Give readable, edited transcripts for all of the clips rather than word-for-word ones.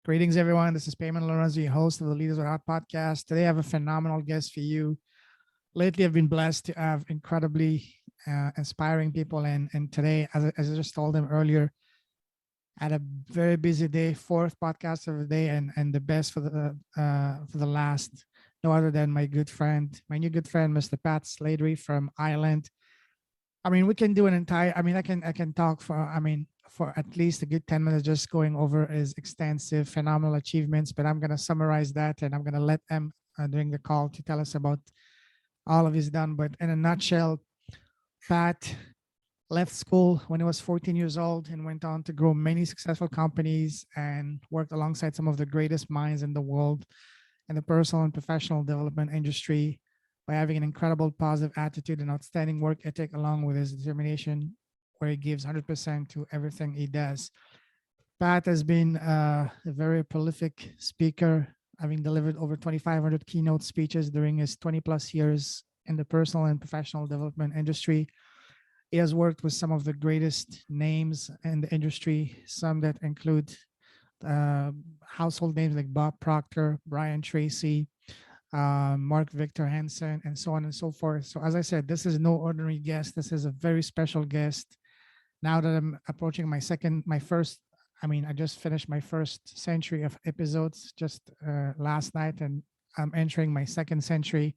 Greetings, everyone. This is Payman Lorenzo, your host of the Leaders Without podcast. Today, I have a phenomenal guest for you. Lately, I've been blessed to have incredibly inspiring people, and today, as I just told them earlier, I had a very busy day, fourth podcast of the day, and the best for the last, no other than my new good friend, Mr. Pat Slattery from Ireland. I mean, we can do an entire. I can talk for at least a good 10 minutes, just going over his extensive, phenomenal achievements. But I'm gonna summarize that, and I'm gonna let him during the call to tell us about all of his done. But in a nutshell, Pat left school when he was 14 years old and went on to grow many successful companies and worked alongside some of the greatest minds in the world in the personal and professional development industry by having an incredible positive attitude and outstanding work ethic, along with his determination, where he gives 100% to everything he does. Pat has been a very prolific speaker, having delivered over 2,500 keynote speeches during his 20 plus years in the personal and professional development industry. He has worked with some of the greatest names in the industry, some that include uh, household names like Bob Proctor, Brian Tracy, Mark Victor Hansen, and so on and so forth. So, as I said, this is no ordinary guest. This is a very special guest. Now that I'm approaching my first, I just finished my first century of episodes just last night, and I'm entering my second century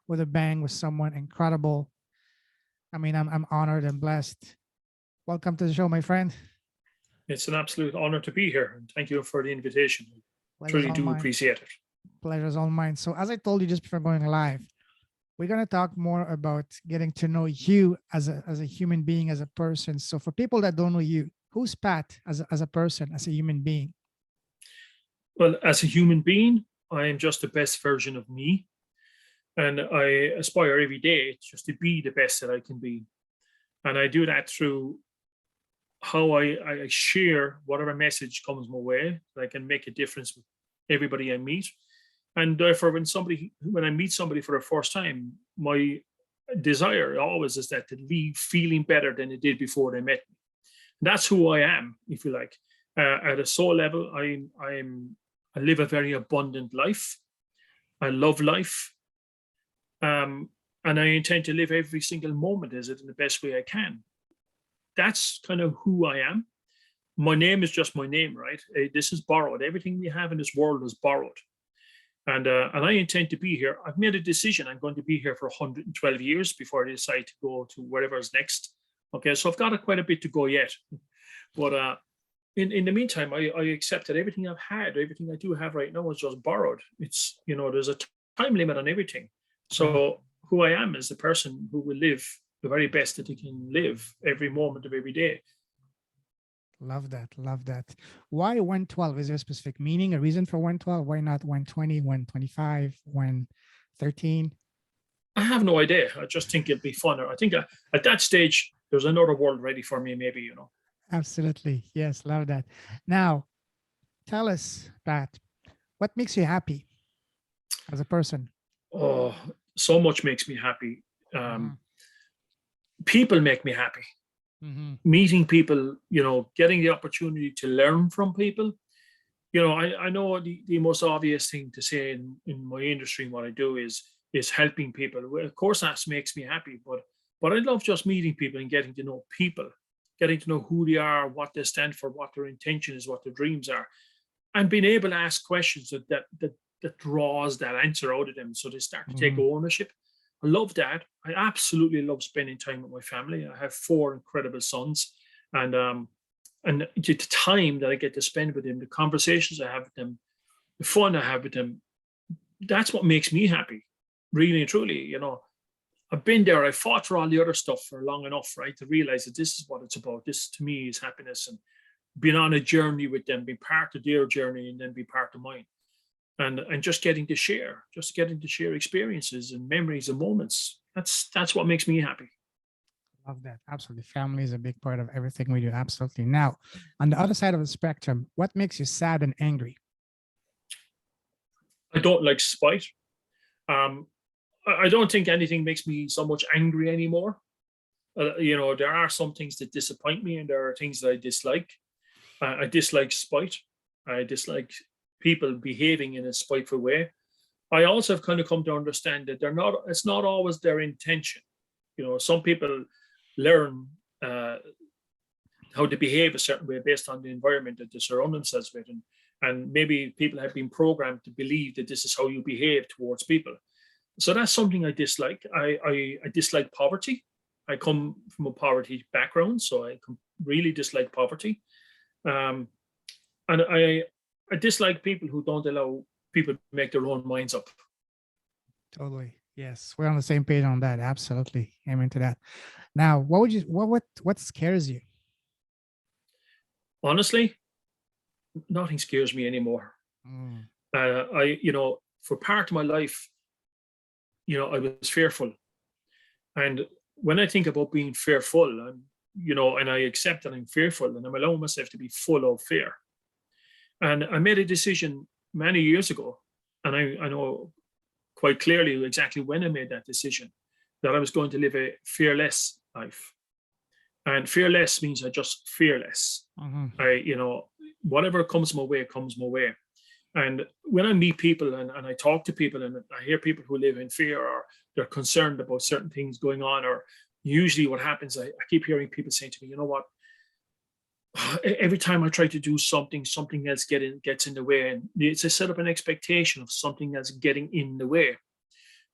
with a bang with someone incredible. I'm honored and blessed. Welcome to the show, my friend. It's an absolute honor to be here, and thank you for the invitation. I Pleasure's truly all do mine. appreciate it. Pleasure's all mine. So, as I told you just before going live, we're going to talk more about getting to know you as a human being, as a person. So, for people that don't know you, who's Pat as a person, as a human being? Well, as a human being, I am just the best version of me, and I aspire every day just to be the best that I can be. And I do that through how I share whatever message comes my way, that I can make a difference with everybody I meet. And therefore, when I meet somebody for the first time, my desire always is that to leave feeling better than they did before they met me. That's who I am, if you like. At a soul level, I live a very abundant life. I love life, and I intend to live every single moment as it in the best way I can. That's kind of who I am. My name is just my name, right? This is borrowed. Everything we have in this world is borrowed, and I intend to be here. I've made a decision. I'm going to be here for 112 years before I decide to go to whatever's next. Okay, so I've got quite a bit to go yet, but in the meantime, I accept that everything I've had, everything I do have right now is just borrowed. It's, there's a time limit on everything. Right. So who I am is the person who will live the very best that he can live every moment of every day. Love that. Love that. Why 112? Is there a specific meaning, a reason for 112? Why not 120, 125, 113? I have no idea. I just think it'd be funner. I think at that stage, there's another world ready for me, maybe. Absolutely. Yes, love that. Now, tell us, Pat, what makes you happy as a person? Oh, so much makes me happy. Mhm, People make me happy. mhm, Meeting people, getting the opportunity to learn from people. I know the most obvious thing to say in my industry and what I do is helping people. Well, of course, that makes me happy, but I love just meeting people and getting to know people, getting to know who they are, what they stand for, what their intention is, what their dreams are, and being able to ask questions that draws that answer out of them, so they start to take mhm. ownership. I love that. I absolutely love spending time with my family. I have four incredible sons, and the time that I get to spend with them, the conversations I have with them, the fun I have with them, that's what makes me happy, really and truly. I've been there. I fought for all the other stuff for long enough, right, to realize that this is what it's about. This to me is happiness, and being on a journey with them, being part of their journey, and then be part of mine, and just getting to share experiences and memories and moments. That's what makes me happy. Love that. Absolutely. Family is a big part of everything we do. Absolutely. Now, on the other side of the spectrum, what makes you sad and angry? I don't like spite. Um, I don't think anything makes me so much angry anymore. There are some things that disappoint me, and there are things that I dislike. I dislike spite. I dislike people behaving in a spiteful way, I also have kind of come to understand that it's not always their intention. Some people learn how to behave a certain way based on the environment that they surround themselves with. And maybe people have been programmed to believe that this is how you behave towards people. So that's something I dislike. I dislike poverty. I come from a poverty background, so I really dislike poverty. Um, and I dislike people who don't allow people to make their own minds up. Totally. Yes, we're on the same page on that. Absolutely. Amen to that. Now, what scares you? Honestly, nothing scares me anymore. Mm, For part of my life, I was fearful. And when I think about being fearful, and I accept that I'm fearful and I'm allowing myself to be full of fear. And I made a decision many years ago, and I know quite clearly exactly when I made that decision, that I was going to live a fearless life. And fearless means I just fearless. mhm. Whatever comes my way, comes my way. And when I meet people and I talk to people and I hear people who live in fear or they're concerned about certain things going on, or usually what happens, I keep hearing people saying to me, you know what, every time I try to do something, something else gets in the way. And it's a set up an expectation of something else getting in the way.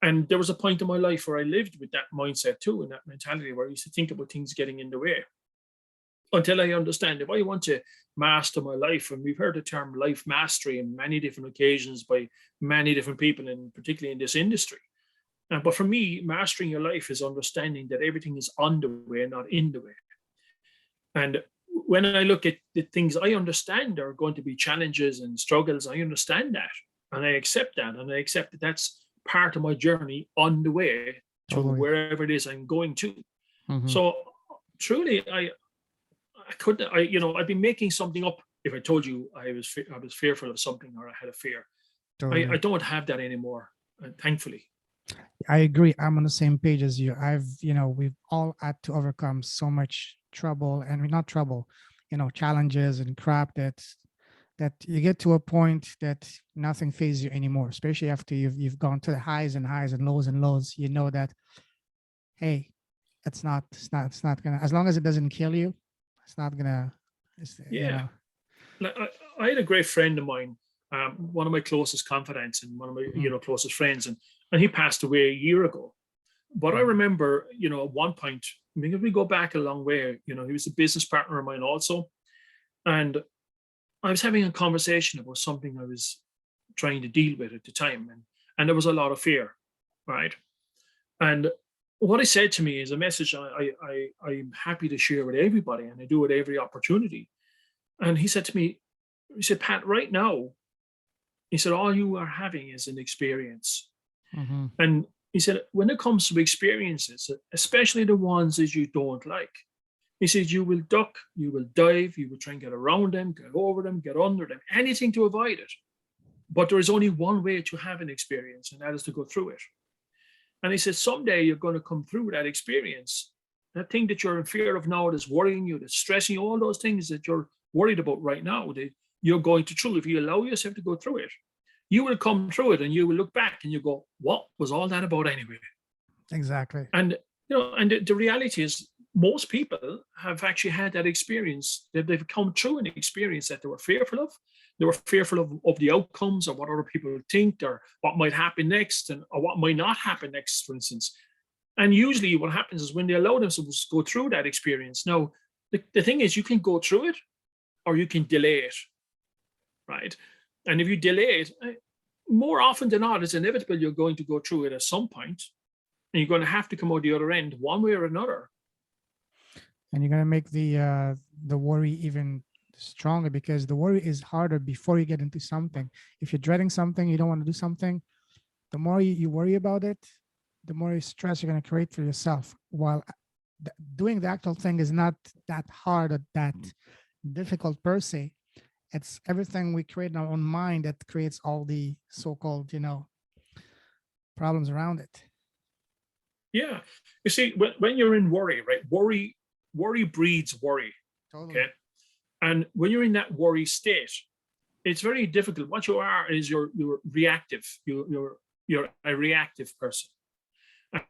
And there was a point in my life where I lived with that mindset too, and that mentality where I used to think about things getting in the way. Until I understand, if I want to master my life, and we've heard the term life mastery in many different occasions by many different people, and particularly in this industry. But for me, mastering your life is understanding that everything is on the way, not in the way. And when I look at the things I understand are going to be challenges and struggles, I understand that. And I accept that. And I accept that that's part of my journey on the way to Totally. wherever it is I'm going to. Mhm. So truly, I couldn't, I'd be making something up if I told you I was fearful of something or I had a fear. I Totally. don't have that anymore, thankfully. I agree. I'm on the same page as you. We've all had to overcome so much trouble, and not trouble, challenges and crap that you get to a point that nothing phases you anymore, especially after you've gone to the highs and highs and lows and lows. You know that, hey, it's not gonna, as long as it doesn't kill you, it's not gonna, Yeah. Like, I had a great friend of mine, one of my closest confidants and one of my Mhm. closest friends, and he passed away a year ago. But I Mhm. remember, at one point, I mean, if we go back a long way, he was a business partner of mine also, and I was having a conversation about something I was trying to deal with at the time, and there was a lot of fear, right? And what he said to me is a message I'm happy to share with everybody, and I do it every opportunity. And he said to me, he said, Pat, right now, he said, all you are having is an experience. Mhm. And he said, when it comes to experiences, especially the ones that you don't like, he said, you will duck, you will dive, you will try and get around them, get over them, get under them, anything to avoid it. But there is only one way to have an experience, and that is to go through it. And he said, someday you're going to come through that experience. That thing that you're in fear of now, that's worrying you, that's stressing you, all those things that you're worried about right now, that you're going to through. If you allow yourself to go through it, you will come through it and you will look back and you go, what was all that about anyway? Exactly. And the reality is most people have actually had that experience, that they've come through an experience that they were fearful of. They were fearful of the outcomes or what other people think or what might happen next or what might not happen next, for instance. And usually what happens is when they allow themselves to go through that experience. Now, the thing is you can go through it or you can delay it, right? And if you delay it, more often than not, it's inevitable you're going to go through it at some point, and you're going to have to come out the other end one way or another. And you're gonna make the worry even stronger, because the worry is harder before you get into something. If you're dreading something, you don't want to do something, the more you worry about it, the more stress you're going to create for yourself. While doing the actual thing is not that hard or that difficult per se. It's everything we create in our own mind that creates all the so-called, problems around it. Yeah. You see, when you're in worry, right? Worry breeds worry. Okay. Totally. And when you're in that worry state, it's very difficult. What you are is you're reactive. You're a reactive person.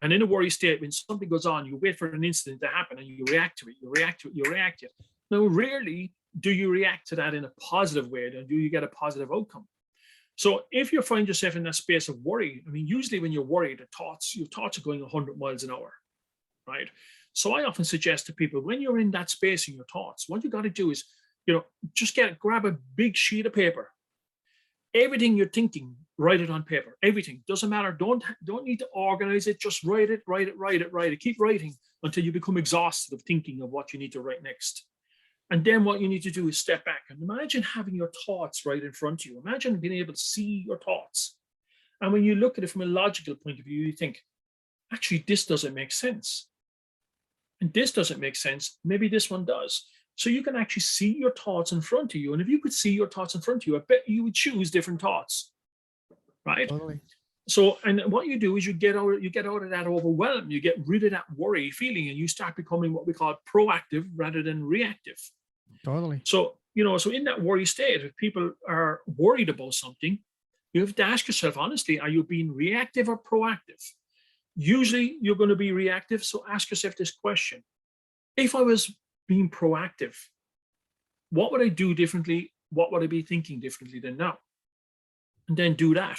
And in a worry state, when something goes on, you wait for an incident to happen and you react to it, you react to it, you react to it. Now, rarely do you react to that in a positive way, and do you get a positive outcome. So if you find yourself in that space of worry, I mean, usually when you're worried, your thoughts are going 100 miles an hour, right? So I often suggest to people, when you're in that space in your thoughts, what you got to do is, just grab a big sheet of paper. Everything you're thinking, write it on paper. Everything, doesn't matter. Don't need to organize it. Just write it. Keep writing until you become exhausted of thinking of what you need to write next. And then what you need to do is step back and imagine having your thoughts right in front of you. Imagine being able to see your thoughts. And when you look at it from a logical point of view, you think, actually, this doesn't make sense. And this doesn't make sense. Maybe this one does. So you can actually see your thoughts in front of you. And if you could see your thoughts in front of you, I bet you would choose different thoughts, right? Totally. So, and what you do is you get out of that overwhelm, you get rid of that worry feeling, and you start becoming what we call proactive rather than reactive. Totally. So, so in that worry state, if people are worried about something, you have to ask yourself, honestly, are you being reactive or proactive? Usually you're going to be reactive. So ask yourself this question. If I was being proactive, what would I do differently? What would I be thinking differently than now? And then do that.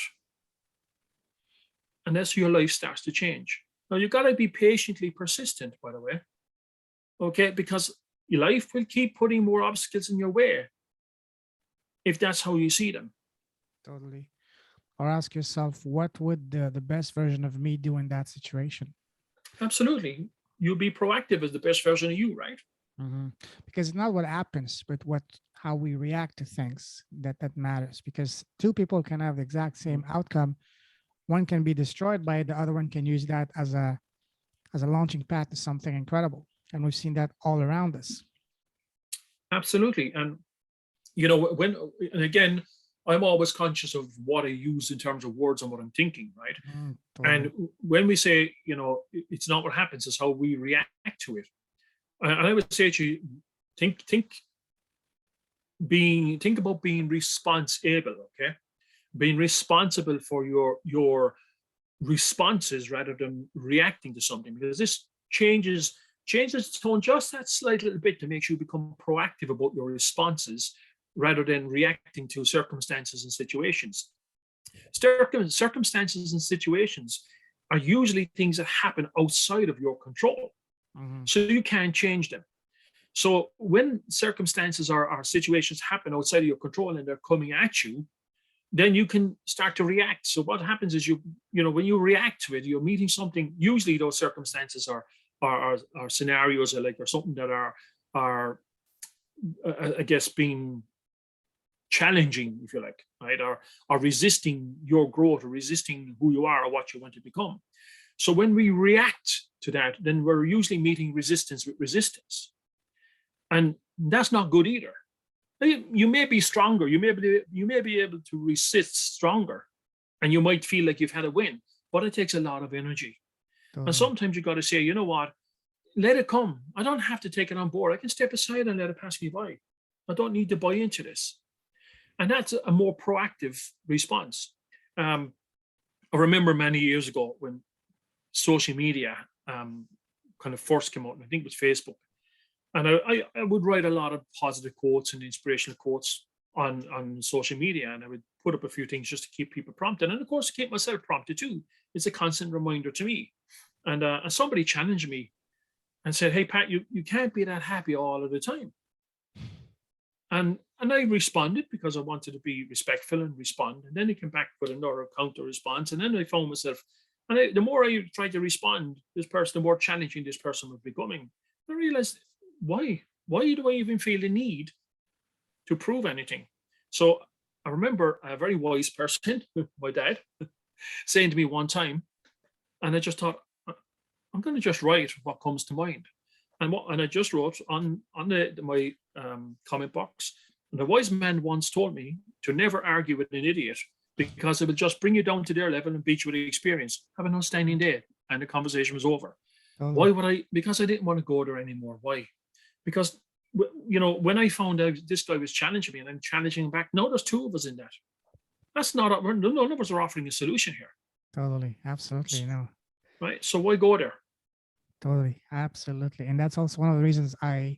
And that's your life starts to change. Now, you've got to be patiently persistent, by the way, okay? Because your life will keep putting more obstacles in your way if that's how you see them. Totally. Or ask yourself, what would the best version of me do in that situation? Absolutely. You'll be proactive as the best version of you, right? Mm-hmm. Because it's not what happens, but how we react to things that matters. Because two people can have the exact same outcome. One can be destroyed by it, the other one can use that as a launching pad to something incredible. And we've seen that all around us. Absolutely. And and again, I'm always conscious of what I use in terms of words and what I'm thinking, right? Totally. And when we say, it's not what happens, it's how we react to it. And I would say to you, think about being responsible, okay? Being responsible for your responses rather than reacting to something, because this changes its tone just that slight little bit to make sure you become proactive about your responses rather than reacting to circumstances and situations. Circumstances and situations are usually things that happen outside of your control. Mm-hmm. So you can't change them. So when circumstances or situations happen outside of your control and they're coming at you, then you can start to react. So what happens is when you react to it, you're meeting something. Usually those circumstances are scenarios or something that are I guess being challenging, if you like, right, or resisting your growth, or resisting who you are or what you want to become. So when we react to that, then we're usually meeting resistance with resistance, and that's not good either. You may be stronger, you may be able to resist stronger, and you might feel like you've had a win, but it takes a lot of energy. And sometimes you got to say, you know what, let it come. I don't have to take it on board. I can step aside and let it pass me by. I don't need to buy into this. And that's a more proactive response. I remember many years ago when social media kind of first came out, and I think it was Facebook. And I would write a lot of positive quotes and inspirational quotes on social media, and I would put up a few things just to keep people prompted, and of course to keep myself prompted too. It's a constant reminder to me. And somebody challenged me and said, "Hey Pat, you can't be that happy all of the time." And I responded because I wanted to be respectful and respond. And then he came back with another counter response, and then I found myself, and the more I tried to respond, the more challenging this person was becoming. I realized, why do I even feel the need to prove anything? So I remember a very wise person, my dad, saying to me one time, and I just thought, I'm going to just write what comes to mind. And I just wrote on my comment box, the wise man once told me to never argue with an idiot because it will just bring you down to their level and beat you with experience. Have an outstanding day. And the conversation was over. Why would I? Because I didn't want to go there anymore. Why? Because when I found out this guy was challenging me and I'm challenging him back, no, there's two of us in that. That's not, none of us are offering a solution here, Totally. Absolutely. No, right? So why go there? totally. Absolutely. And that's also one of the reasons I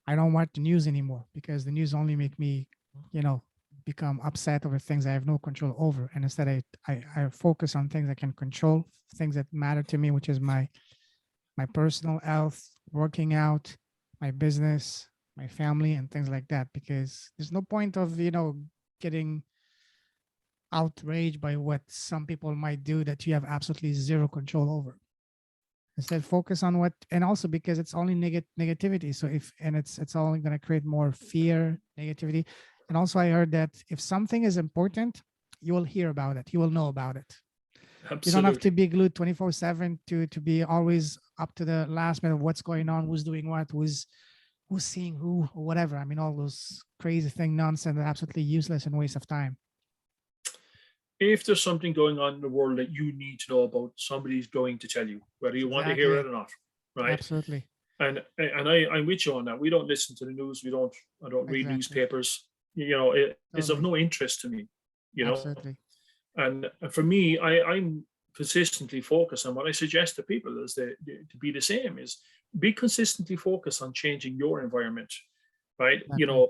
don't watch the news anymore, because the news only make me, you know, become upset over things I have no control over. And instead I focus on things I can control, things that matter to me, which is my personal health, working out, my business, my family, and things like that. Because there's no point of, getting outraged by what some people might do that you have absolutely zero control over. Instead, focus on what, and also because it's only negativity. So it's only going to create more fear, negativity. And also, I heard that if something is important, you will hear about it, you will know about it. You don't have to Absolutely. be glued 24/7 to be always up to the last minute of what's going on, who's doing what, who's seeing who, or whatever. I mean, all those crazy thing nonsense, absolutely useless and waste of time. If there's something going on in the world that you need to know about, somebody's going to tell you, whether you want to hear Exactly it it. or not, right? Absolutely. I'm with you on that. We don't listen to the news. I don't read Exactly. newspapers. It's of Totally. no interest to me. You know, Absolutely. and for me, I'm consistently focused. And what I suggest to people is to be the same: is be consistently focused on changing your environment, right? Exactly.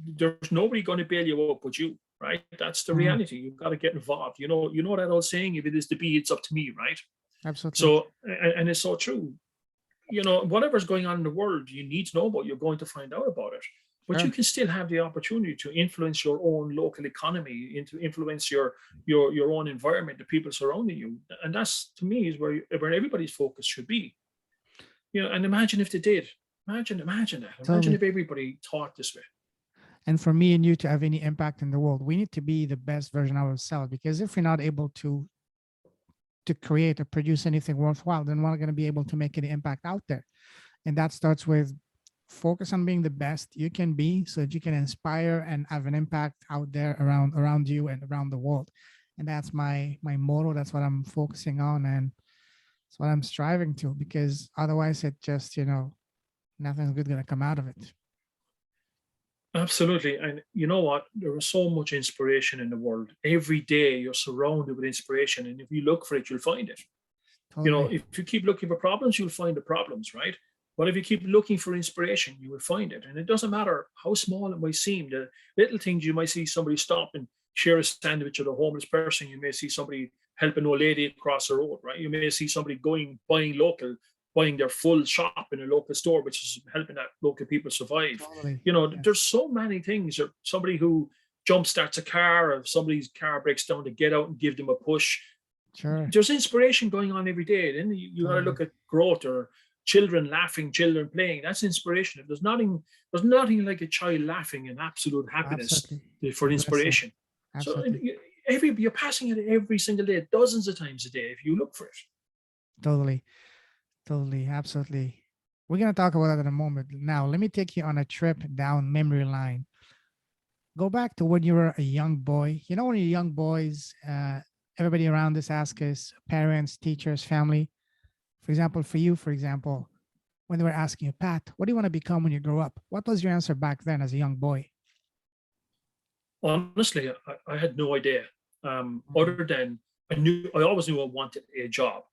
There's nobody going to bail you up but you, right? That's the Mhm. reality. You've got to get involved. You know that old saying: if it is to be, it's up to me, right? Absolutely. So, and it's so true. Whatever's going on in the world, you need to know about. You're going to find out about it, but you Sure. can still have the opportunity to influence your own local economy, into influence your own environment, the people surrounding you, and that's to me is where everybody's focus should be. And imagine if they did. Imagine that. Imagine Totally. if everybody thought this way. And for me and you to have any impact in the world, we need to be the best version of ourselves. Because if we're not able to create or produce anything worthwhile, then we're not going to be able to make any impact out there. And that starts with focus on being the best you can be, so that you can inspire and have an impact out there around you and around the world. And that's my motto. That's what I'm focusing on, and it's what I'm striving to. Because otherwise, it just nothing's good going to come out of it. Absolutely. And you know what? There is so much inspiration in the world. Every day you're surrounded with inspiration. And if you look for it, you'll find it. Totally. If you keep looking for problems, you'll find the problems, right? But if you keep looking for inspiration, you will find it. And it doesn't matter how small it might seem, the little things you might see somebody stop and share a sandwich with a homeless person. You may see somebody help an old lady across the road, right? You may see somebody buying local, buying their full shop in a local store, which is helping that local people survive. Totally. There's Yes. so many things. Or somebody who jump starts a car, or somebody's car breaks down to get out and give them a push. Sure. There's inspiration going on every day. Then you got to Totally. look at growth, or children laughing, children playing. That's inspiration. There's nothing like a child laughing in absolute happiness Absolutely. for Bless them. inspiration. So Absolutely. you're passing it every single day, dozens of times a day if you look for it. Totally. Totally. Absolutely. We're going to talk about that in a moment. Now, let me take you on a trip down memory line. Go back to when you were a young boy. When you're young boys, everybody around us asks us, parents, teachers, family. For example, for you, for example, when they were asking you, Pat, what do you want to become when you grow up? What was your answer back then as a young boy? Honestly, I had no idea. Mhm. Other than I always knew I wanted a job,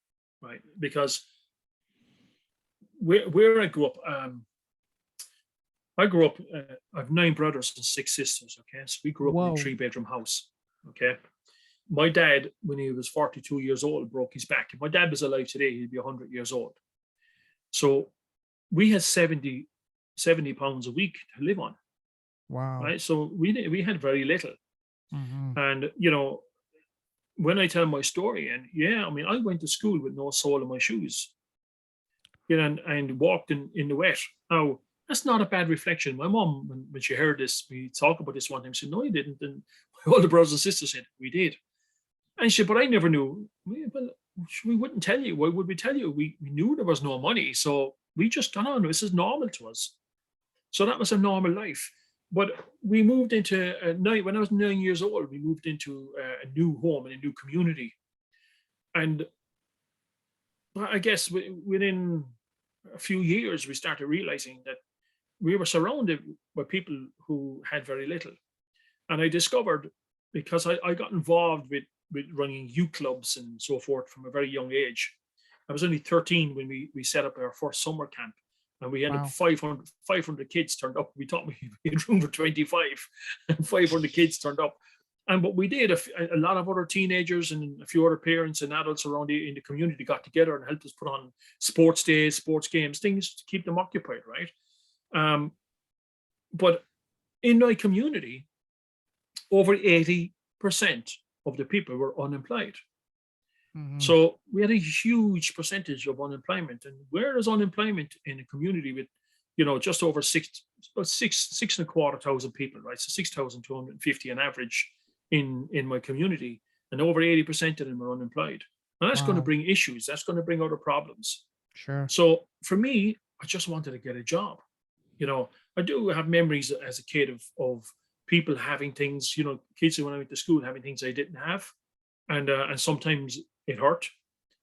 right? Because where I grew up. I have nine brothers and six sisters. Okay, so we grew up in a Whoa. three-bedroom house. Okay, my dad, when he was 42 years old, broke his back. If my dad was alive today, he'd be 100 years old. So we had 70 pounds a week to live on, Wow. right? So we had very little. Hmm. And when I tell my story, and yeah, I mean, I went to school with no sole in my shoes, and walked in the wet. Now, that's not a bad reflection. My mom, when she heard this, we talk about this one time, said, "No, you didn't." And my older brothers and sisters said, "We did." And she said, "But I never knew." Well, we wouldn't tell you. Why would we tell you? We knew there was no money. So we just got on. This is normal to us. So that was a normal life. But we moved into when I was 9 years old, we moved into a new home and a new community. And I guess within a few years, we started realizing that we were surrounded by people who had very little. And I discovered, because I got involved with running youth clubs and so forth from a very young age. I was only 13 when we set up our first summer camp, and we ended up Wow. 500 kids turned up. We thought we had room for 25, and 500 kids turned up. And what we did, a lot of other teenagers and a few other parents and adults around in the community got together and helped us put on sports days, sports games, things to keep them occupied, right? Um, but in my community, over 80% of the people were unemployed. Mhm. So we had a huge percentage of unemployment. And where is unemployment in a community with, just over six and a quarter thousand people, right? So 6,250 on average in my community, and over 80% of them are unemployed. And that's going to Wow. bring issues. That's going to bring other problems. Sure. So for me, I just wanted to get a job. I do have memories as a kid of people having things, kids when I went to school having things I didn't have, and sometimes it hurt.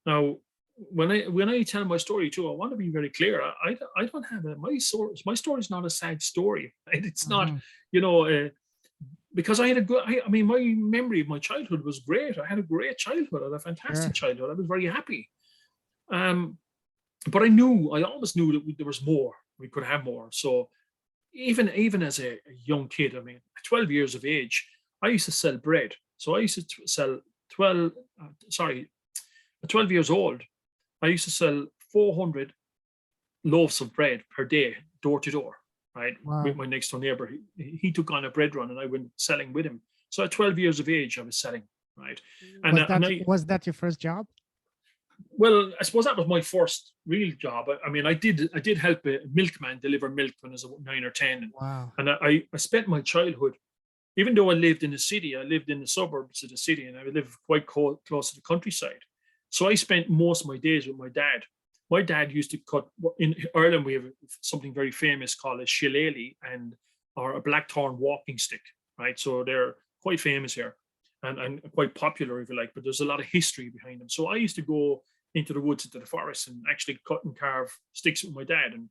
Now, when I tell my story too, I want to be very clear. I don't have my story is not a sad story. Right? It's not, Mhm. you know, uh, because I had a good. I mean, my memory of my childhood was great. I had a great childhood. I had a fantastic Sure. childhood. I was very happy. Um, but I always knew that there was more. We could have more. So even as a young kid, I mean, at 12 years of age, I used to sell bread. So I used to sell 12, sorry, at 12 years old, I used to sell 400 loaves of bread per day, door to door, right? With Wow. my next door neighbor. He took on a bread run and I went selling with him. So at 12 years of age, I was selling, right? And Was that your first job? well, I suppose that was my first real job. I mean, I did help a milkman deliver milk when I was about 9 or 10, Wow. and I spent my childhood, even though I lived in the city, I lived in the suburbs of the city, and I lived quite close to the countryside. So I spent most of my days with my dad. My dad used to cut. In Ireland, we have something very famous called a shillelagh and or a blackthorn walking stick, right? So they're quite famous here and quite popular, if you like. But there's a lot of history behind them. So I used to go into the woods, into the forest, and actually cut and carve sticks with my dad, and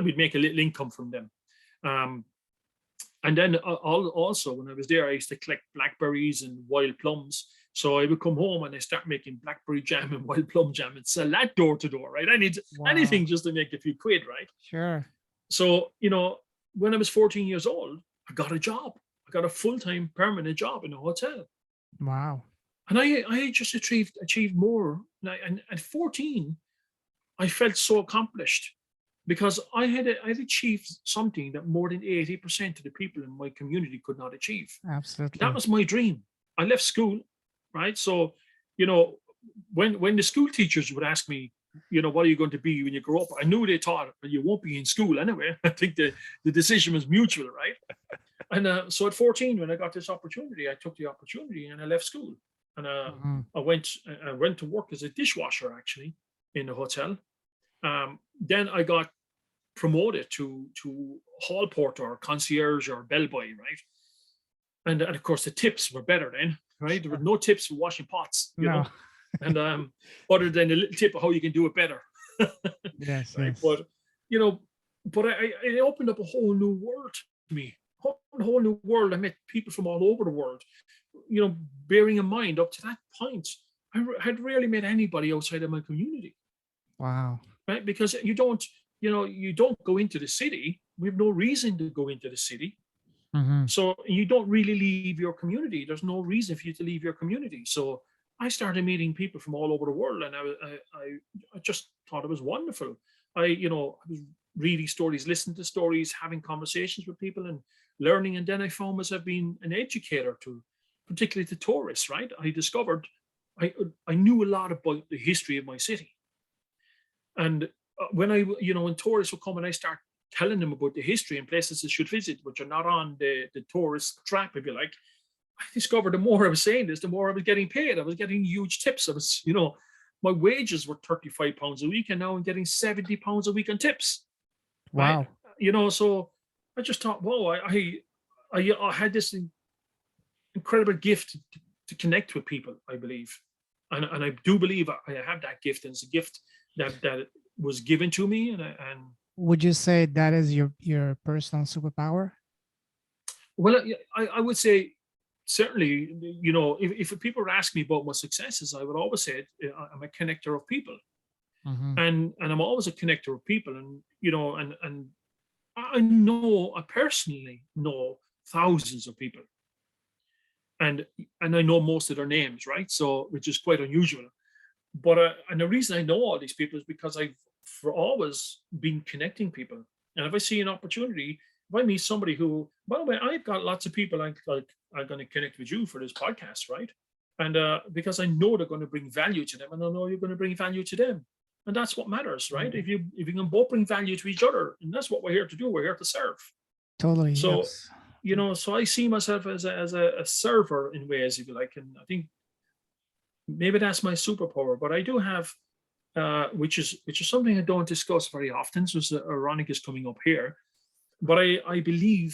we'd make a little income from them. Um, and then also when I was there, I used to collect blackberries and wild plums. So I would come home and I start making blackberry jam and wild plum jam and sell that door to door, right? I need Wow. anything just to make a few quid, right? Sure. So, when I was 14 years old, I got a job. I got a full-time permanent job in a hotel. Wow. And I just achieved more. And at 14, I felt so accomplished because I had achieved something that more than 80% of the people in my community could not achieve. That Absolutely. was my dream. I left school, right? So, you know, when the school teachers would ask me, what are you going to be when you grow up? I knew they thought, well, you won't be in school anyway. I think the decision was mutual, right? And so at 14, when I got this opportunity, I took the opportunity and I left school. And Mhm. I went to work as a dishwasher actually in a hotel. Then I got promoted to hall porter or concierge or bellboy, right? And of course the tips were better then, right? There were Sure. no tips for washing pots, No. and other than a little tip of how you can do it better, Yes, right? yes. You know, but it opened up a whole new world to me, whole new world. I met people from all over the world. Bearing in mind up to that point, had rarely met anybody outside of my community, Wow. right? Because you don't go into the city. We have no reason to go into the city. Mhm. So you don't really leave your community. There's no reason for you to leave your community. So I started meeting people from all over the world, and I just thought it was wonderful. I was reading stories, listening to stories, having conversations with people, and learning. And then I found myself being an educator to, particularly to tourists. Right? I discovered I knew a lot about the history of my city, and when tourists would come and I start telling them about the history and places they should visit, which are not on the tourist trap, if you like, I discovered the more I was saying this, the more I was getting paid. I was getting huge tips. My wages were £35 a week, and now I'm getting £70 a week on tips, right? Wow. So I just thought, whoa, I had this incredible gift to connect with people, I believe. And I do believe I have that gift, and it's a gift that was given to me, and would you say that is your personal superpower? Well, I would say certainly, if people ask me about my successes, I would always say I'm a connector of people, Hmm. and I'm always a connector of people, and and I personally know thousands of people, and I know most of their names, right? So which is quite unusual. But and the reason I know all these people is because I've for always been connecting people, and if I see an opportunity, if I meet somebody who, by the way, I've got lots of people like I'm going to connect with you for this podcast, right? And because I know they're going to bring value to them, and I know you're going to bring value to them, and that's what matters, right? If you can both bring value to each other, and that's what we're here to do. We're here to serve. Totally. So Yes. so I see myself as a server in ways, if you like, and I think maybe that's my superpower. But I do have which is something I don't discuss very often. So it's ironic is coming up here, but I believe,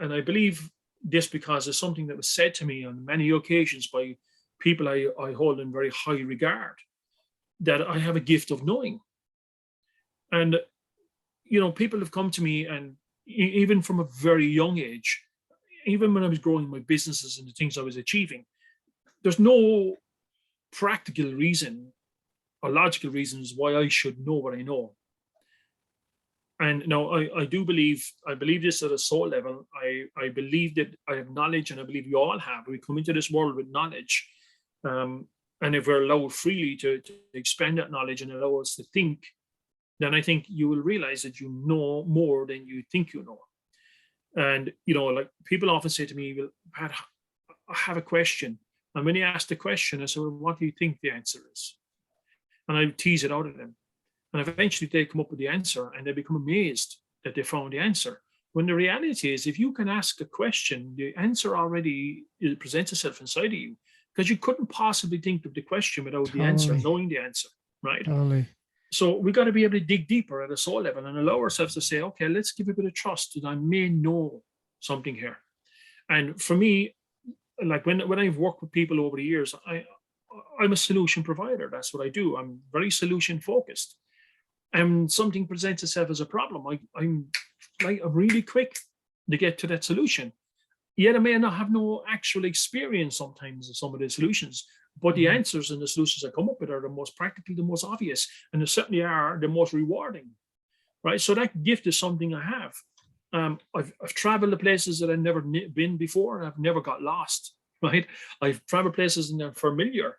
and I believe this because it's something that was said to me on many occasions by people I hold in very high regard, that I have a gift of knowing. And people have come to me, and even from a very young age, even when I was growing my businesses and the things I was achieving, there's no practical reason or logical reasons why I should know what I know. And no, I do believe, I believe this at a soul level. I believe that I have knowledge, and I believe we all have. We come into this world with knowledge. Um, and if we're allowed freely to expand that knowledge and allow us to think, then I think you will realize that you know more than you think you know. And, like people often say to me, well, Pat, I have a question. And when they ask the question, I say, well, what do you think the answer is? And I tease it out of them. And eventually they come up with the answer, and they become amazed that they found the answer. When the reality is, if you can ask a question, the answer already presents itself inside of you, because you couldn't possibly think of the question without the answer, Totally. knowing the answer, right? Totally. So we got to be able to dig deeper at a soul level and allow ourselves to say, okay, let's give a bit of trust that I may know something here. And for me, like when I've worked with people over the years, I'm a solution provider. That's what I do. I'm very solution focused, and something presents itself as a problem, I'm really quick to get to that solution. Yet I may not have no actual experience sometimes of some of the solutions, but the Hmm. answers and the solutions I come up with are the most practical, the most obvious, and they certainly are the most rewarding. Right. So that gift is something I have. I've traveled to places that I've never been before, and I've never got lost. Right. I've traveled places and they're familiar.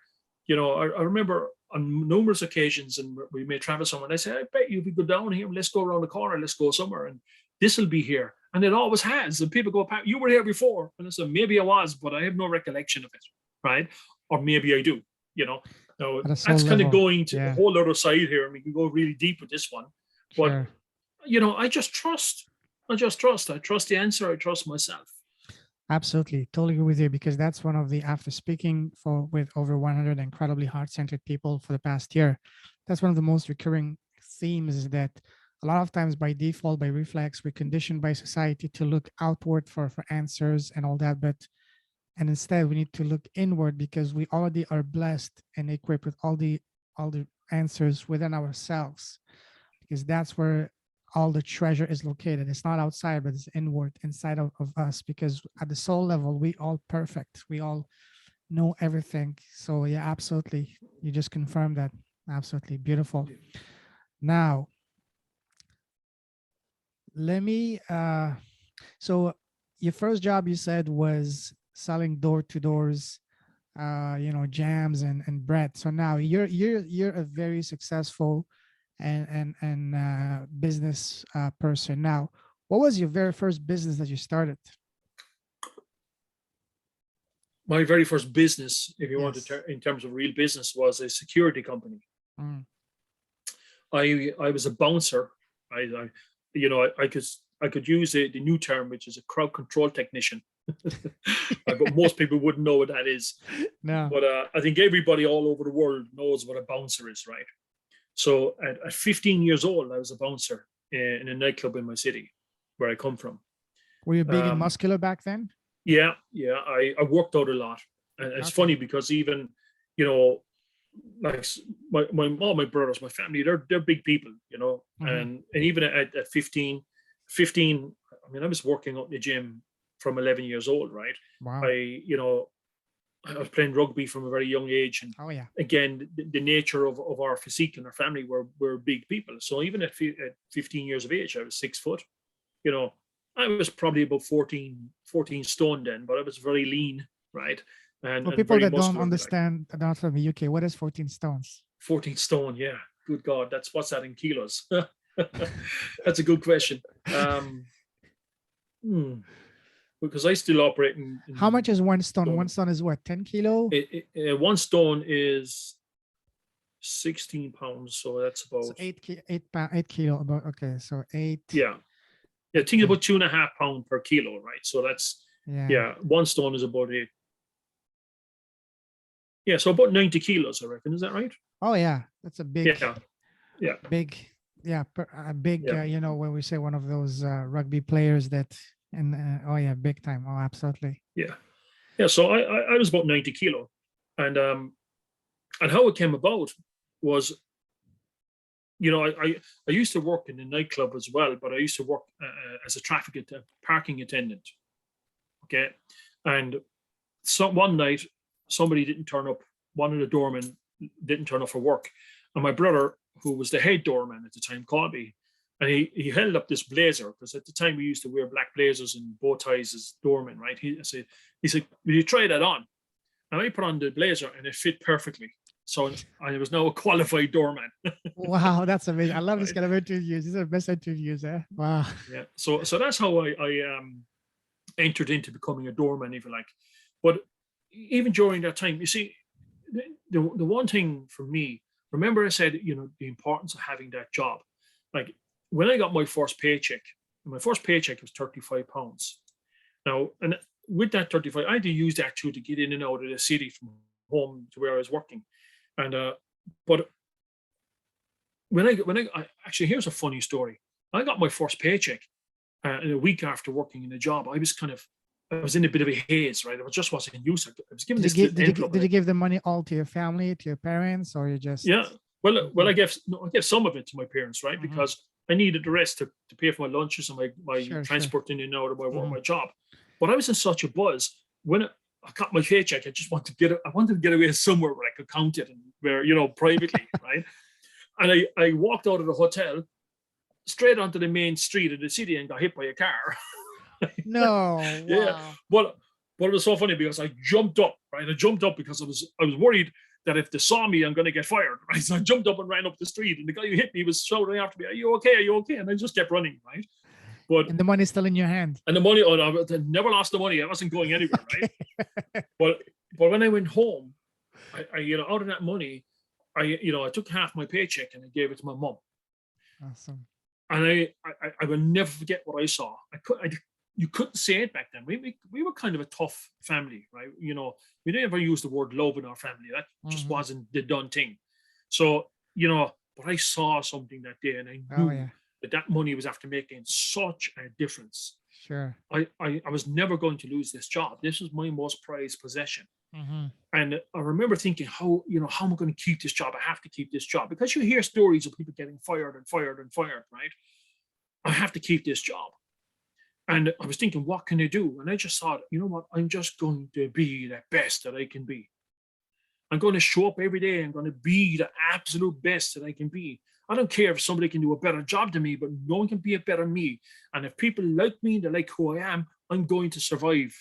I remember on numerous occasions, and we may travel somewhere. And I say, I bet you if we go down here, let's go around the corner, let's go somewhere, and this will be here. And it always has. And people go, Pat, you were here before. And I said, maybe I was, but I have no recollection of it. Right. Or maybe I do. You know, now At a soul that's kind of level. going to a Yeah. whole other side here, and we can go really deep with this one. But Sure. I just trust. I just trust. I trust the answer. I trust myself. Absolutely, totally agree with you, because that's one of the, after speaking for with over 100 incredibly heart-centered people for the past year, that's one of the most recurring themes, is that a lot of times by default, by reflex, we're conditioned by society to look outward for answers and all that, but and instead we need to look inward, because we already are blessed and equipped with all the answers within ourselves, because that's where all the treasure is located. It's not outside, but it's inward, inside of us, because at the soul level, we all perfect. We all know everything. So yeah, absolutely. You just confirmed that. Absolutely beautiful. Now, let me so your first job, you said, was selling door to doors, jams and bread. So now you're a very successful and business person. Now, what was your very first business that you started? My very first business, if you want to, Yes. in terms of real business, was a security company. Mm. I was a bouncer. I could use the new term, which is a crowd control technician. But most people wouldn't know what that is. No. But I think everybody all over the world knows what a bouncer is, right? So at 15 years old, I was a bouncer in a nightclub in my city, where I come from. Were you big and Um, muscular back then? yeah, I worked out a lot, and it's Okay. funny because even, you know, like my mom, my brothers, my family, they're big people, Mhm. and even at 15, I mean, I was working out in the gym from 11 years old, right? Wow. I was playing rugby from a very young age, and Oh yeah. again, the nature of our physique and our family were big people. So even at 15 years of age, I was 6 foot. You know, I was probably about 14 stone then, but I was very lean, right, For and people very that don't muscular. Like understand, not from the UK, what is 14 stones? 14 stone, yeah. Good God, that's what's that in kilos? That's a good question. Um, hmm, because I still operate How much in is one stone? One stone. stone is what, 10 kilo? 1 stone is 16 pounds, so that's So about, 8 kilo about, okay. So eight, yeah, yeah. I think okay. about 2.5 pounds per kilo, right? So that's, Yeah. yeah, 1 stone is about eight. Yeah, so about 90 kilos, I reckon. Is that right? Oh yeah. That's a big, Yeah, yeah, big, yeah, a big, yeah, when we say one of those rugby players that, and oh yeah, big time. Oh, absolutely. yeah, yeah. So I was about 90 kilo, and how it came about was, I used to work in a nightclub as well, but I used to work as a parking attendant. Okay, and so one night somebody didn't turn up. One of the doormen didn't turn up for work, and my brother, who was the head doorman at the time, called me, and he held up this blazer, because at the time we used to wear black blazers and bow ties as doormen, right? He said, "Will you try that on?" And I put on the blazer, and it fit perfectly. So I was now a qualified doorman. Wow, that's amazing. I love this Right? kind of interviews. These are the best interviews, eh? Wow. Yeah. So that's how I entered into becoming a doorman, if you like. But even during that time, you see, the one thing for me, remember I said, the importance of having that job. Like when I got my first paycheck was £35. Now, and with that 35, I had to use that too to get in and out of the city from home to where I was working. And but when I actually, here's a funny story. I got my first paycheck in a week after working in a job. I was in a bit of a haze, right? I just wasn't used to it. I was given Did you this give little did you envelope, did and you give the money all to your family, to your parents, or you just yeah. Well, okay. I gave no, I gave some of it to my parents, right? Mhm. Because I needed the rest to pay for my lunches and my Sure, sure. transport in and out of my work, Mhm. my job. But I was in such a buzz when I got my paycheck. I just wanted to get it. I wanted to get away somewhere where I could count it and where, privately, right? And I walked out of the hotel straight onto the main street of the city and got hit by a car. No, Yeah, wow. but it was so funny because I jumped up, right? I jumped up because I was worried that if they saw me, I'm going to get fired, right? So I jumped up and ran up the street, and the guy who hit me was shouting after me, "Are you okay? Are you okay?" And I just kept running, right? But And the money's still in your hand. and the money, oh, no, I never lost the money. I wasn't going anywhere, right? Okay. But when I went home, I out of that money, I took half my paycheck and I gave it to my mom. Awesome. And I will never forget what I saw. You couldn't say it back then. We were kind of a tough family, right? We never used the word love in our family. That just Mhm. wasn't the done thing. So, but I saw something that day, and I Oh knew yeah, that money was after making such a difference. sure. I was never going to lose this job. This was my most prized possession. Mhm. And I remember thinking, how am I going to keep this job? I have to keep this job, because you hear stories of people getting fired and fired and fired, right? I have to keep this job. And I was thinking, what can I do? And I just thought, you know what? I'm just going to be the best that I can be. I'm going to show up every day. I'm going to be the absolute best that I can be. I don't care if somebody can do a better job than me, but no one can be a better me. And if people like me, they like who I am, I'm going to survive.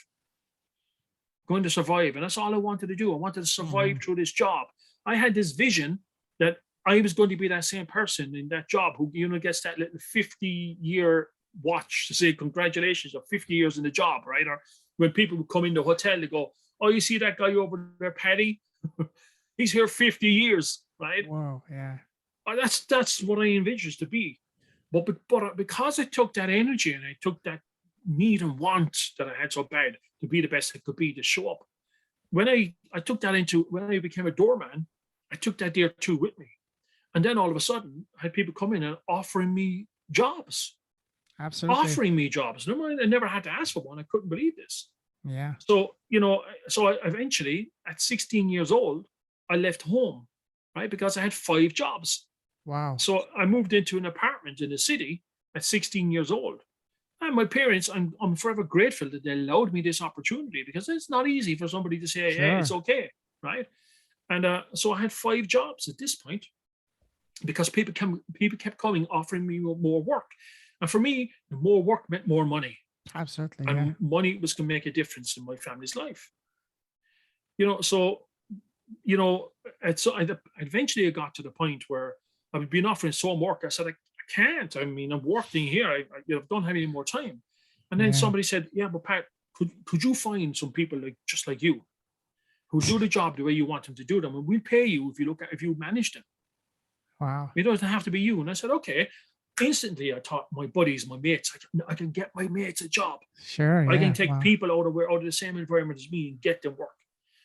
Going to survive. And that's all I wanted to do. I wanted to survive Mhm. through this job. I had this vision that I was going to be that same person in that job who, gets that little 50-year watch to say congratulations or 50 years in the job, right? Or when people would come in the hotel, they go, "Oh, you see that guy over there, Paddy? He's here 50 years, right?" Whoa, yeah. That's what I envisaged to be. But because I took that energy and I took that need and want that I had so bad to be the best I could be, to show up, when I took that into when I became a doorman, I took that there too with me. And then all of a sudden, I had people come in and Absolutely. offering me jobs. No, I never had to ask for one. I couldn't believe this. Yeah. So I eventually, at 16 years old, I left home right? Because I had 5 jobs. Wow. So I moved into an apartment in the city at 16 years old. And my parents, I'm forever grateful that they allowed me this opportunity, because it's not easy for somebody to say, hey, it's Sure. okay, right? And so I had 5 jobs at this point, because people kept coming, offering me more work. And for me, the more work meant more money, Absolutely. Yeah. and money was going to make a difference in my family's life. So you know, so I eventually I got to the point where I've been offering some work. I said, I can't. I mean, I'm working here. I don't have any more time. And then Yeah. somebody said, yeah, but Pat, could you find some people just like you, who do the job the way you want them to do them, and we'll pay you if you manage them. Wow. It doesn't have to be you. And I said, okay. Instantly, I thought my buddies, my mates, I can get my mates a job. Sure. I can Yeah. take Wow. people out of the same environment as me and get them work.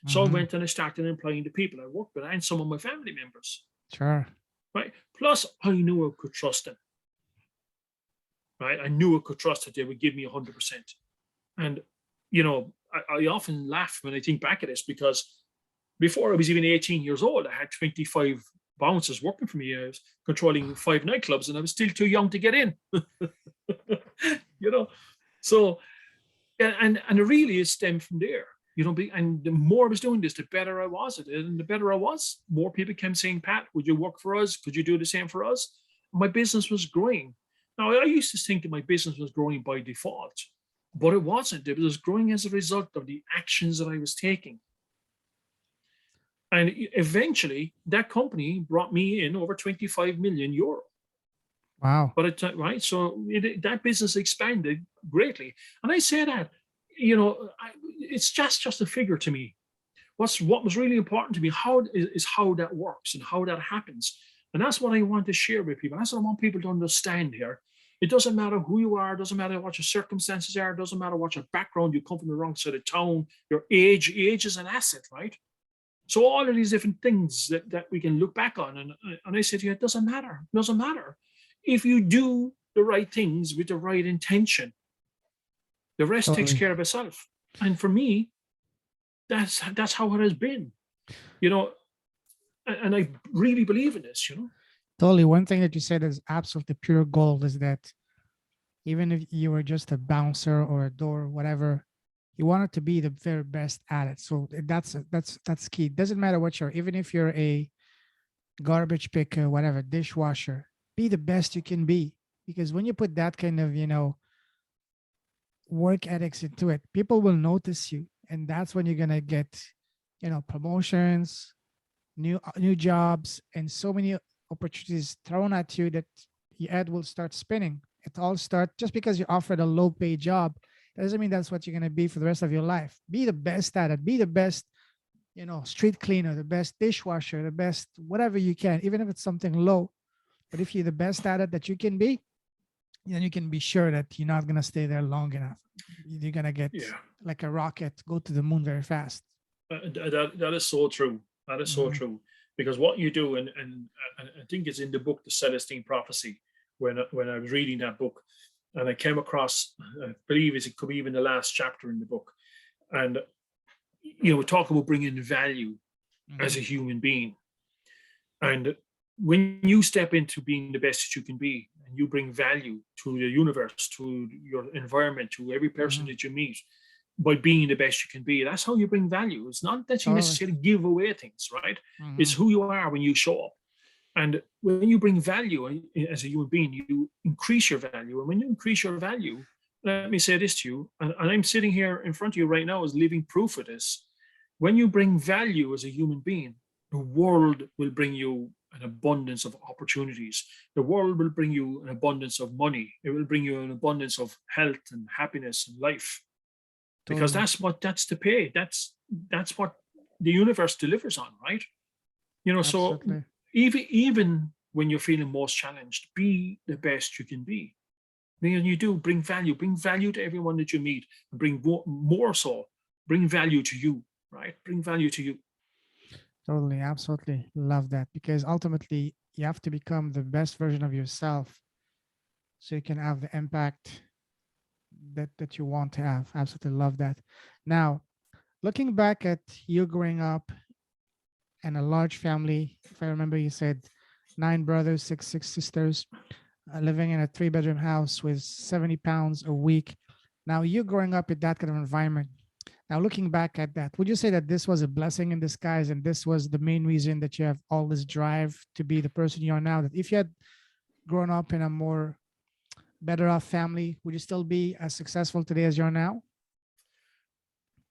So I Hmm. went and I started employing the people I worked with and some of my family members. Sure. Right. Plus, I knew I could trust them. Right. I knew I could trust that they would give me 100%. And, I often laugh when I think back at this, because before I was even 18 years old, I had 25 bouncers working for me. I was controlling 5 nightclubs, and I was still too young to get in. you know, so and it really is stemmed from there. And the more I was doing this, the better I was at it, and the better I was, more people came saying, "Pat, would you work for us? Could you do the same for us?" My business was growing. Now, I used to think that my business was growing by default, but it wasn't. It was growing as a result of the actions that I was taking. And eventually, that company brought me in over 25 million euro. Wow. But right, so that business expanded greatly. And I say that, it's just a figure to me. What was really important to me is how that works and how that happens. And that's what I want to share with people. That's what I want people to understand here. It doesn't matter who you are, doesn't matter what your circumstances are, doesn't matter what your background, you come from the wrong side of town, your age is an asset, right? So all of these different things that we can look back on, and I said, yeah, it doesn't matter. It doesn't matter. If you do the right things with the right intention, the rest takes Totally. care of itself. And for me, that's how it has been, you know, and I really believe in this. Totally. One thing that you said is absolutely pure gold is that even if you were just a bouncer or a door, whatever, you wanted to be the very best at it. So that's key. It doesn't matter what you're, even if you're a garbage picker, whatever, dishwasher, be the best you can be. Because when you put that kind of, work ethics into it, people will notice you. And that's when you're gonna get, promotions, new jobs, and so many opportunities thrown at you that your head will start spinning. It all start just because you offered a low paid job. That doesn't mean that's what you're gonna be for the rest of your life. Be the best at it. Be the best, street cleaner, the best dishwasher, the best whatever you can, even if it's something low. But if you're the best at it that you can be, then you can be sure that you're not gonna stay there long enough. You're gonna get Yeah, like a rocket, go to the moon very fast. that is so true. That is so Hmm. true. Because what you do, and I think it's in the book, The Celestine Prophecy, when I was reading that book, and I came across, I believe it could be even the last chapter in the book, and we talk about bringing value as Hmm. a human being. And when you step into being the best that you can be, and you bring value to the universe, to your environment, to every person Hmm. that you meet, by being the best you can be, that's how you bring value. It's not that you Totally. necessarily give away things, right? It's Hmm. who you are when you show up. And when you bring value as a human being, you increase your value. And when you increase your value, let me say this to you, and I'm sitting here in front of you right now as living proof of this. When you bring value as a human being, the world will bring you an abundance of opportunities. The world will bring you an abundance of money. It will bring you an abundance of health and happiness and life, because Totally. that's the pay. That's what the universe delivers on, right? So Absolutely. even when you're feeling most challenged, be the best you can be. And you do bring value to everyone that you meet, and bring more so, bring value to you, right? Bring value to you. Totally. Absolutely. Love that because ultimately you have to become the best version of yourself so you can have the impact that you want to have. Absolutely love that. Now, looking back at you growing up and a large family. If I remember, you said 9 brothers, six sisters, living in a 3-bedroom house with 70 pounds a week. Now, you growing up in that kind of environment. Now, looking back at that, would you say that this was a blessing in disguise and this was the main reason that you have all this drive to be the person you are now? That if you had grown up in a more better off family, would you still be as successful today as you are now?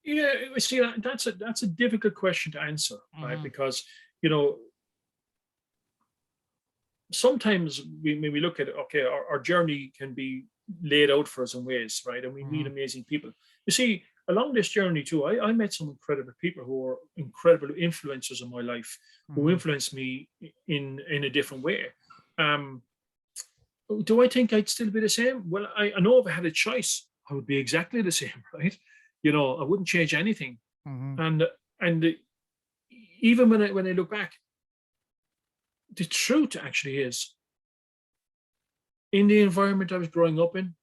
Yeah, see, that's a difficult question to answer, right? Hmm. Because you know sometimes when we look at it, okay, our journey can be laid out for us in ways, right? And we meet Hmm. amazing people. You see, along this journey too, I met some incredible people who are incredible influencers in my life, who Hmm. influenced me in a different way. Um, do I think I'd still be the same? Well, I know if I had a choice, I would be exactly the same, right? I wouldn't change anything. Hmm. And even when I look back, the truth actually is, in the environment I was growing up in,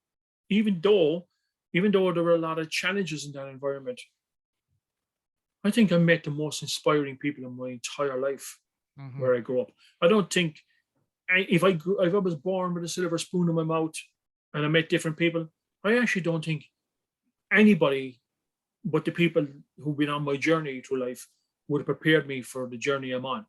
even though even though there were a lot of challenges in that environment, I think I met the most inspiring people in my entire life Hmm. where I grew up. I don't think if I was born with a silver spoon in my mouth and I met different people, I actually don't think anybody but the people who've been on my journey through life would have prepared me for the journey I'm on.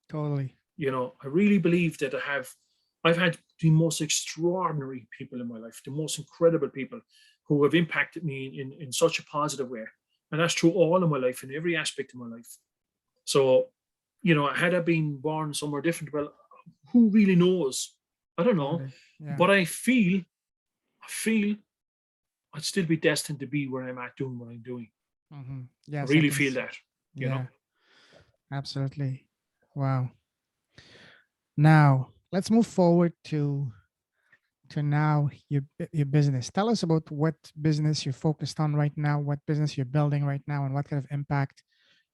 Totally. I really believe that I've had the most extraordinary people in my life, the most incredible people who have impacted me in such a positive way. And that's true all of my life, in every aspect of my life. So, had I been born somewhere different, well, who really knows? I don't know. Totally. Yeah. But I feel I'd still be destined to be where I'm at doing what I'm doing. Hmm. I Yes, I really can. feel that, you know. Yeah, absolutely. Wow. Now let's move forward to now your business. Tell us about what business you're focused on right now, what business you're building right now, and what kind of impact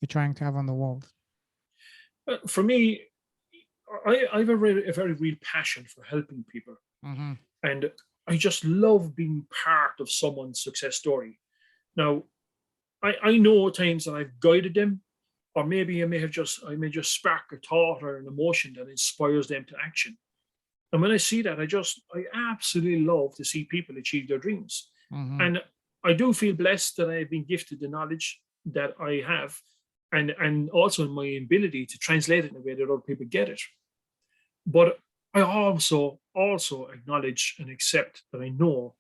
you're trying to have on the world. For me, I have a very real passion for helping people. Hmm. And I just love being part of someone's success story. Now, I know at times that I've guided them, or maybe I may just spark a thought or an emotion that inspires them to action. And when I see that, I absolutely love to see people achieve their dreams. Hmm. And I do feel blessed that I've been gifted the knowledge that I have, and also in my ability to translate it in a way that other people get it. But I also acknowledge and accept that I know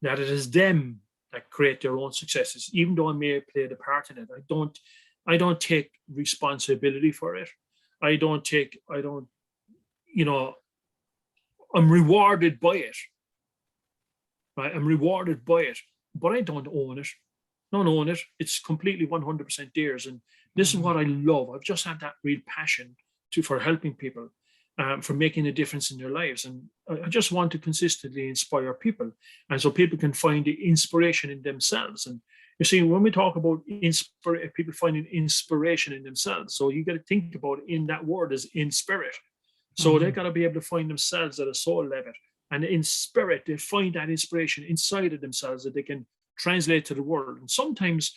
that it is them that create their own successes. Even though I may have played a part in it, I don't take responsibility for it. I don't, you know, I'm rewarded by it, right? I'm rewarded by it, but I don't own it. Don't own it. It's completely 100% theirs. And this is Hmm. what I love. I've just had that real passion for helping people, for making a difference in their lives. And I just want to consistently inspire people. And so people can find the inspiration in themselves. And you see, when we talk about people finding inspiration in themselves, so you got to think about in that word as in spirit. So they Hmm. got to be able to find themselves at a soul level. And in spirit, they find that inspiration inside of themselves that they can translate to the world. And sometimes,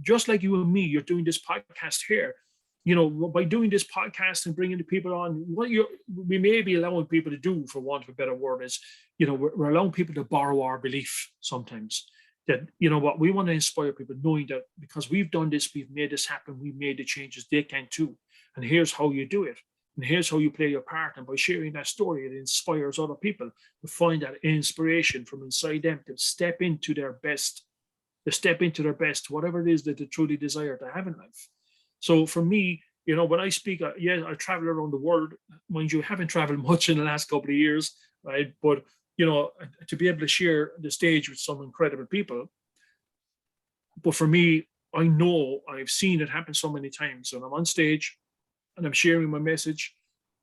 just like you and me, you're doing this podcast here. By doing this podcast and bringing the people on, we may be allowing people to do, for want of a better word, is we're allowing people to borrow our belief sometimes. That what we want to inspire people, knowing that because we've done this, we've made this happen, we've made the changes, they can too. And here's how you do it. And here's how you play your part. And by sharing that story, it inspires other people to find that inspiration from inside them to step into their best, whatever it is that they truly desire to have in life. So for me, when I speak, yeah, I travel around the world. Mind you, I haven't traveled much in the last couple of years, right? But to be able to share the stage with some incredible people. But for me, I know I've seen it happen so many times. When I'm on stage and I'm sharing my message,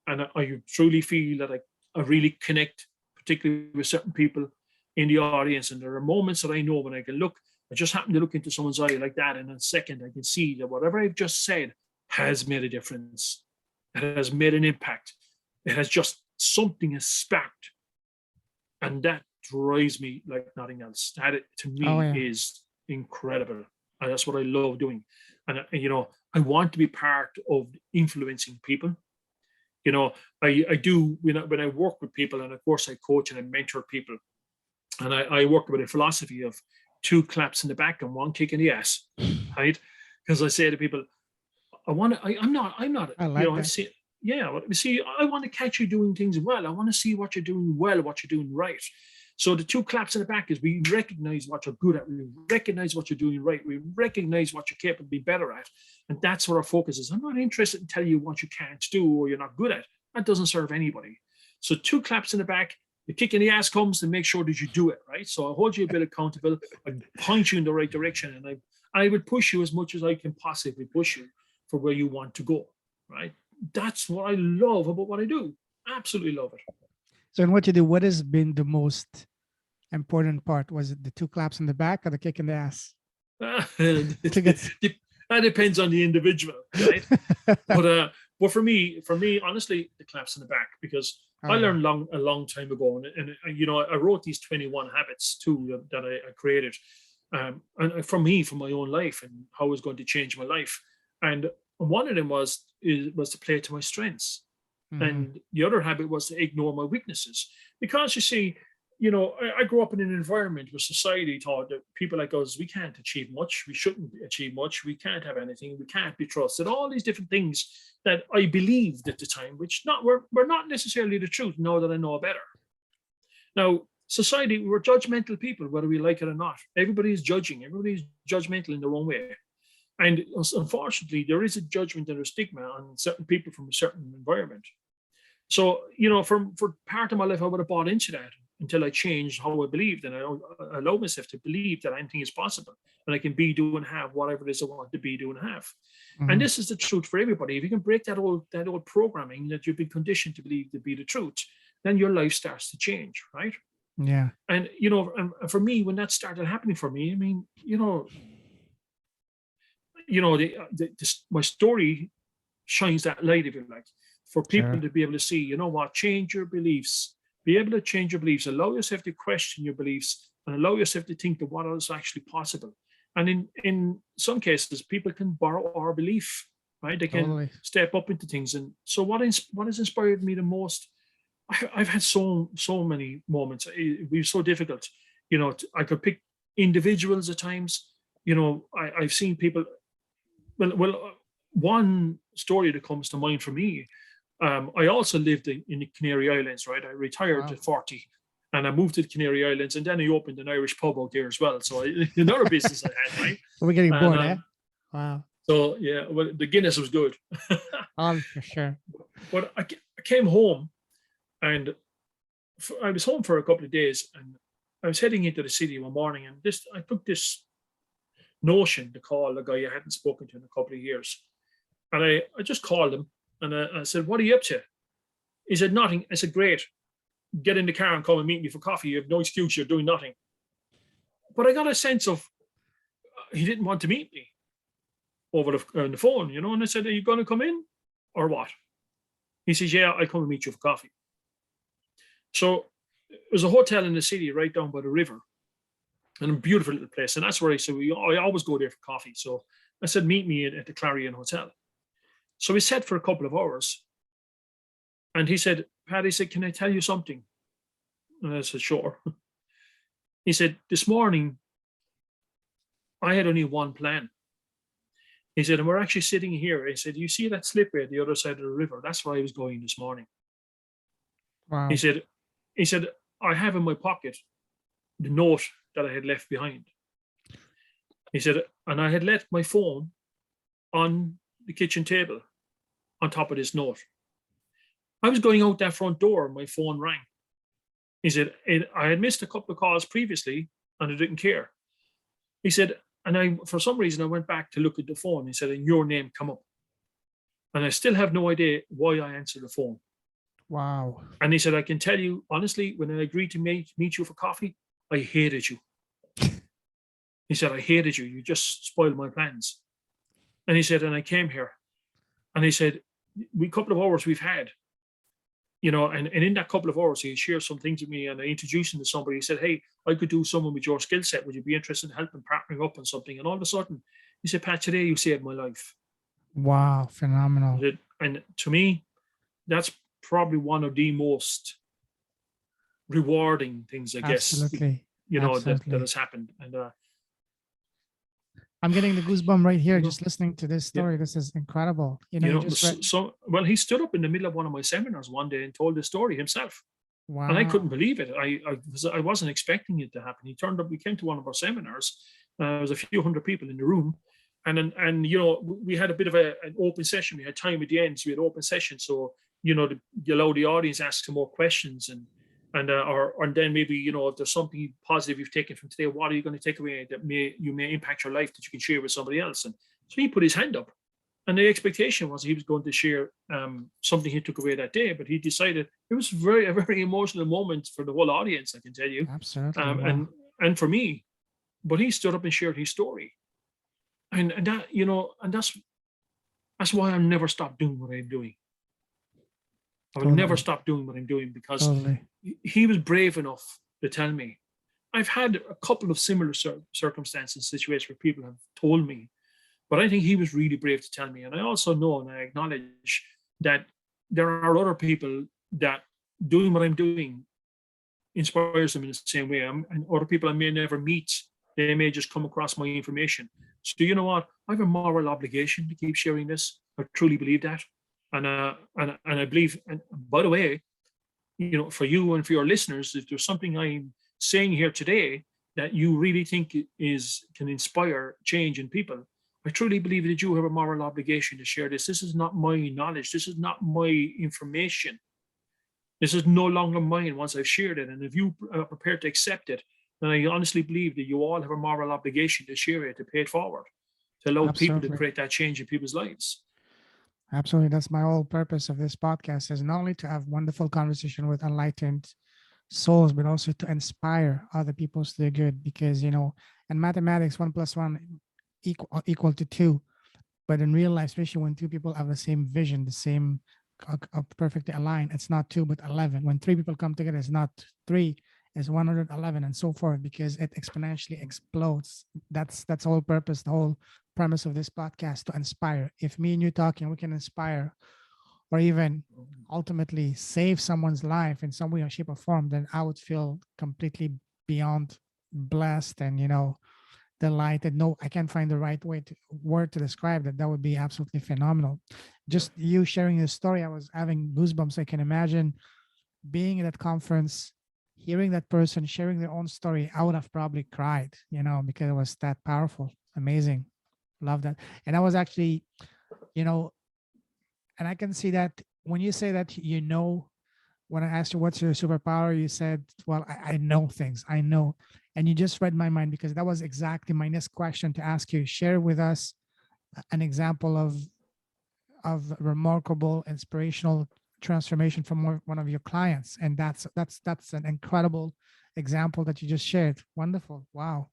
and I truly feel that I really connect, particularly with certain people in the audience. And there are moments that I know when I can look, I just happen to look into someone's eye like that, and in a second I can see that whatever I've just said has made a difference. It has made an impact. It has just something has sparked, and that drives me like nothing else. That to Oh me yeah. is incredible. And that's what I love doing. And, I want to be part of influencing people. I do when I work with people, and of course I coach and I mentor people, and I work with a philosophy of two claps in the back and one kick in the ass, right? Because I say to people, I'm not, I like I've that. seen, yeah, but you see, I want to catch you doing things well. I want to see what you're doing well, what you're doing right. So the two claps in the back is we recognize what you're good at, we recognize what you're doing right, we recognize what you're capable of being better at. And that's what our focus is. I'm not interested in telling you what you can't do or you're not good at. That doesn't serve anybody. So two claps in the back, the kick in the ass comes to make sure that you do it, right? So I hold you a bit accountable, I point you in the right direction, and I would push you as much as I can possibly push you for where you want to go, right? That's what I love about what I do. Absolutely love it. So in what you do, what has been the most important part? Was it the two claps in the back or the kick in the ass? To get That depends on the individual, right? But for me, honestly, the claps in the back, because Oh, I yeah. learned a long time ago, and I wrote these 21 habits too that I created, and for me, for my own life and how it was going to change my life. And one of them was to play to my strengths, Mhm. and the other habit was to ignore my weaknesses. Because you see, I grew up in an environment where society thought that people like us, we can't achieve much, we shouldn't achieve much, we can't have anything, we can't be trusted, all these different things that I believed at the time, which were not necessarily the truth now that I know better. Now, society, we're judgmental people, whether we like it or not. Everybody is judging, everybody is judgmental in their own way. And unfortunately, there is a judgment and a stigma on certain people from a certain environment. So, for part of my life, I would have bought into that until I changed how I believed, and I allowed myself to believe that anything is possible, and I can be, do, and have whatever it is I want to be, do, and have. And Mhm. this is the truth for everybody. If you can break that old programming that you've been conditioned to believe to be the truth, then your life starts to change, right? Yeah. And and for me, when that started happening for me, I mean, my story shines that light, if you like, for people Sure. to be able to see, change your beliefs, be able to change your beliefs, allow yourself to question your beliefs, and allow yourself to think of what is actually possible. And in some cases, people can borrow our belief, right? They can Totally. step up into things. And so, what has inspired me the most? I've had so many moments. It was so difficult, I could pick individuals at times. I've seen people. One story that comes to mind for me, I also lived in the Canary Islands, right? I retired Wow. at 40 and I moved to the Canary Islands, and then I opened an Irish pub out there as well. So another business I had, right? So we're getting And bored, eh? Wow. so, yeah, well, the Guinness was good. All for sure. But I came home, and I was home for a couple of days, and I was heading into the city one morning, and I took this notion to call a guy I hadn't spoken to in a couple of years. And I just called him, and I said, "What are you up to?" He said, "Nothing." I said, "Great. Get in the car and come and meet me for coffee. You have no excuse. You're doing nothing." But I got a sense of he didn't want to meet me over on the phone, And I said, "Are you going to come in or what?" He says, "Yeah, I'll come and meet you for coffee." So there's a hotel in the city right down by the river, and a beautiful little place. And that's where I said, I always go there for coffee. So I said, "Meet me at the Clarion Hotel." So we sat for a couple of hours, and he said, "Paddy," said, "can I tell you something?" And I said, "Sure." He said, "This morning, I had only one plan." He said, "And we're actually sitting here." He said, "You see that slipway at the other side of the river? That's where I was going this morning." He Wow. said, he said, "I have in my pocket the note that I had left behind." He said, "And I had left my phone on the kitchen table on top of this note. I was going out that front door and my phone rang." He said, "I had missed a couple of calls previously and I didn't care." He said, "And for some reason, I went back to look at the phone." He said, "And your name come up. And I still have no idea why I answered the phone." Wow. And he said, "I can tell you honestly, when I agreed to meet you for coffee, I hated you." He said, "I hated you. You just spoiled my plans." And he said, "And I came here." And he said, "We couple of hours we've had, and in that couple of hours, he shared some things with me, and I introduced him to somebody. He said, "Hey, I could do someone with your skill set. Would you be interested in helping partnering up on something?" And all of a sudden, he said, "Pat, today you saved my life." Wow, phenomenal. And to me, that's probably one of the most rewarding things, I guess, Absolutely. that Absolutely. has happened. And I'm getting the goosebump right here you know, just listening to this yeah, story. This is incredible. You just read. so well, he stood up in the middle of one of my seminars one day and told the story himself, and I couldn't Wow. believe it. I wasn't expecting it to happen. He turned up. We came to one of our seminars. There was a few hundred people in the room, and we had a bit of an open session. We had time at the end, so we had open session. So you allow the audience to ask some more questions, and then maybe if there's something positive you've taken from today, what are you going to take away that may impact your life that you can share with somebody else? And so he put his hand up, and the expectation was he was going to share something he took away that day, but he decided it was a very emotional moment for the whole audience, I can tell you, Absolutely. um, Wow. and and for me. But he stood up and shared his story, and that and that's why I'll never stop doing what I'm doing. I will never Totally. stop doing what I'm doing because Totally. he was brave enough to tell me. I've had a couple of similar circumstances, situations where people have told me, but I think he was really brave to tell me. And I also know and I acknowledge that there are other people that doing what I'm doing inspires them in the same way. And other people I may never meet, they may just come across my information. So you know what? I have a moral obligation to keep sharing this. I truly believe that, and I believe. And by the way, for you and for your listeners, if there's something I'm saying here today that you really think can inspire change in people, I truly believe that you have a moral obligation to share this. This is not my knowledge. This is not my information. This is no longer mine once I've shared it. And if you are prepared to accept it, then I honestly believe that you all have a moral obligation to share it, to pay it forward, to allow people to Absolutely. create that change in people's lives. Absolutely. That's my whole purpose of this podcast is not only to have wonderful conversation with enlightened souls, but also to inspire other people to do good. Because, in mathematics, 1 + 1 equal to 2. But in real life, especially when two people have the same vision, the same perfectly aligned, it's not 2, but 11. When 3 people come together, it's not 3, it's 111 and so forth, because it exponentially explodes. That's the whole purpose, the whole premise of this podcast, to inspire. If me and you talking, we can inspire or even ultimately save someone's life in some way or shape or form, then I would feel completely beyond blessed and delighted. No, I can't find the right word to describe that. That would be absolutely phenomenal. Just you sharing your story, I was having goosebumps. I can imagine being at that conference, hearing that person sharing their own story. I would have probably cried, because it was that powerful. Amazing. Love that. And I was actually, you know, and I can see that when you say that, when I asked you what's your superpower, you said, well, I know things. I know. And you just read my mind, because that was exactly my next question to ask you. Share with us an example of remarkable, inspirational transformation from one of your clients. And that's an incredible example that you just shared. Wonderful. Wow.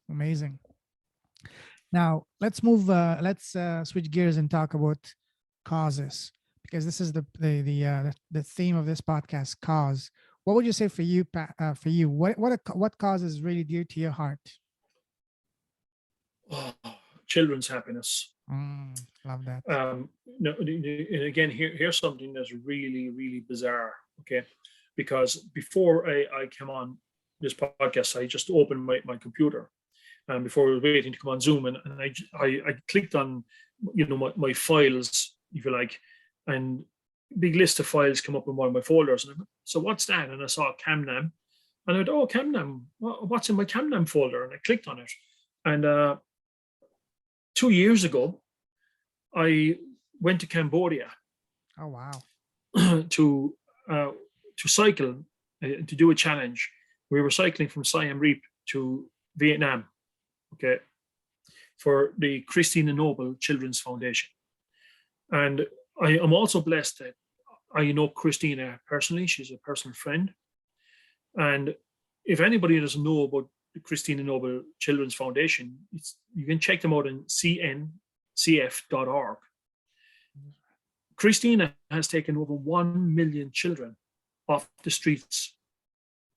Amazing. Now let's switch gears and talk about causes, because this is the theme of this podcast, cause. What would you say for you, for you, what cause is really dear to your heart? Oh, children's happiness. Love that. No, and again, here's something that's really, really bizarre. Okay, because before I came on this podcast, I just opened my computer, and before I was waiting to come on Zoom, and I clicked on my files, if you like, and big list of files come up in one of my folders. And so what's that? And I saw Camnam, and I went, oh, Camnam, what's in my Camnam folder? And I clicked on it, and 2 years ago, I went to Cambodia Oh, wow. to cycle, to do a challenge. We were cycling from Siam Reap to Vietnam, okay, for the Christina Noble Children's Foundation. And I am also blessed that I know Christina personally. She's a personal friend. And if anybody doesn't know about the Christina Noble Children's Foundation, you can check them out on cncf.org. Christina has taken over 1 million children off the streets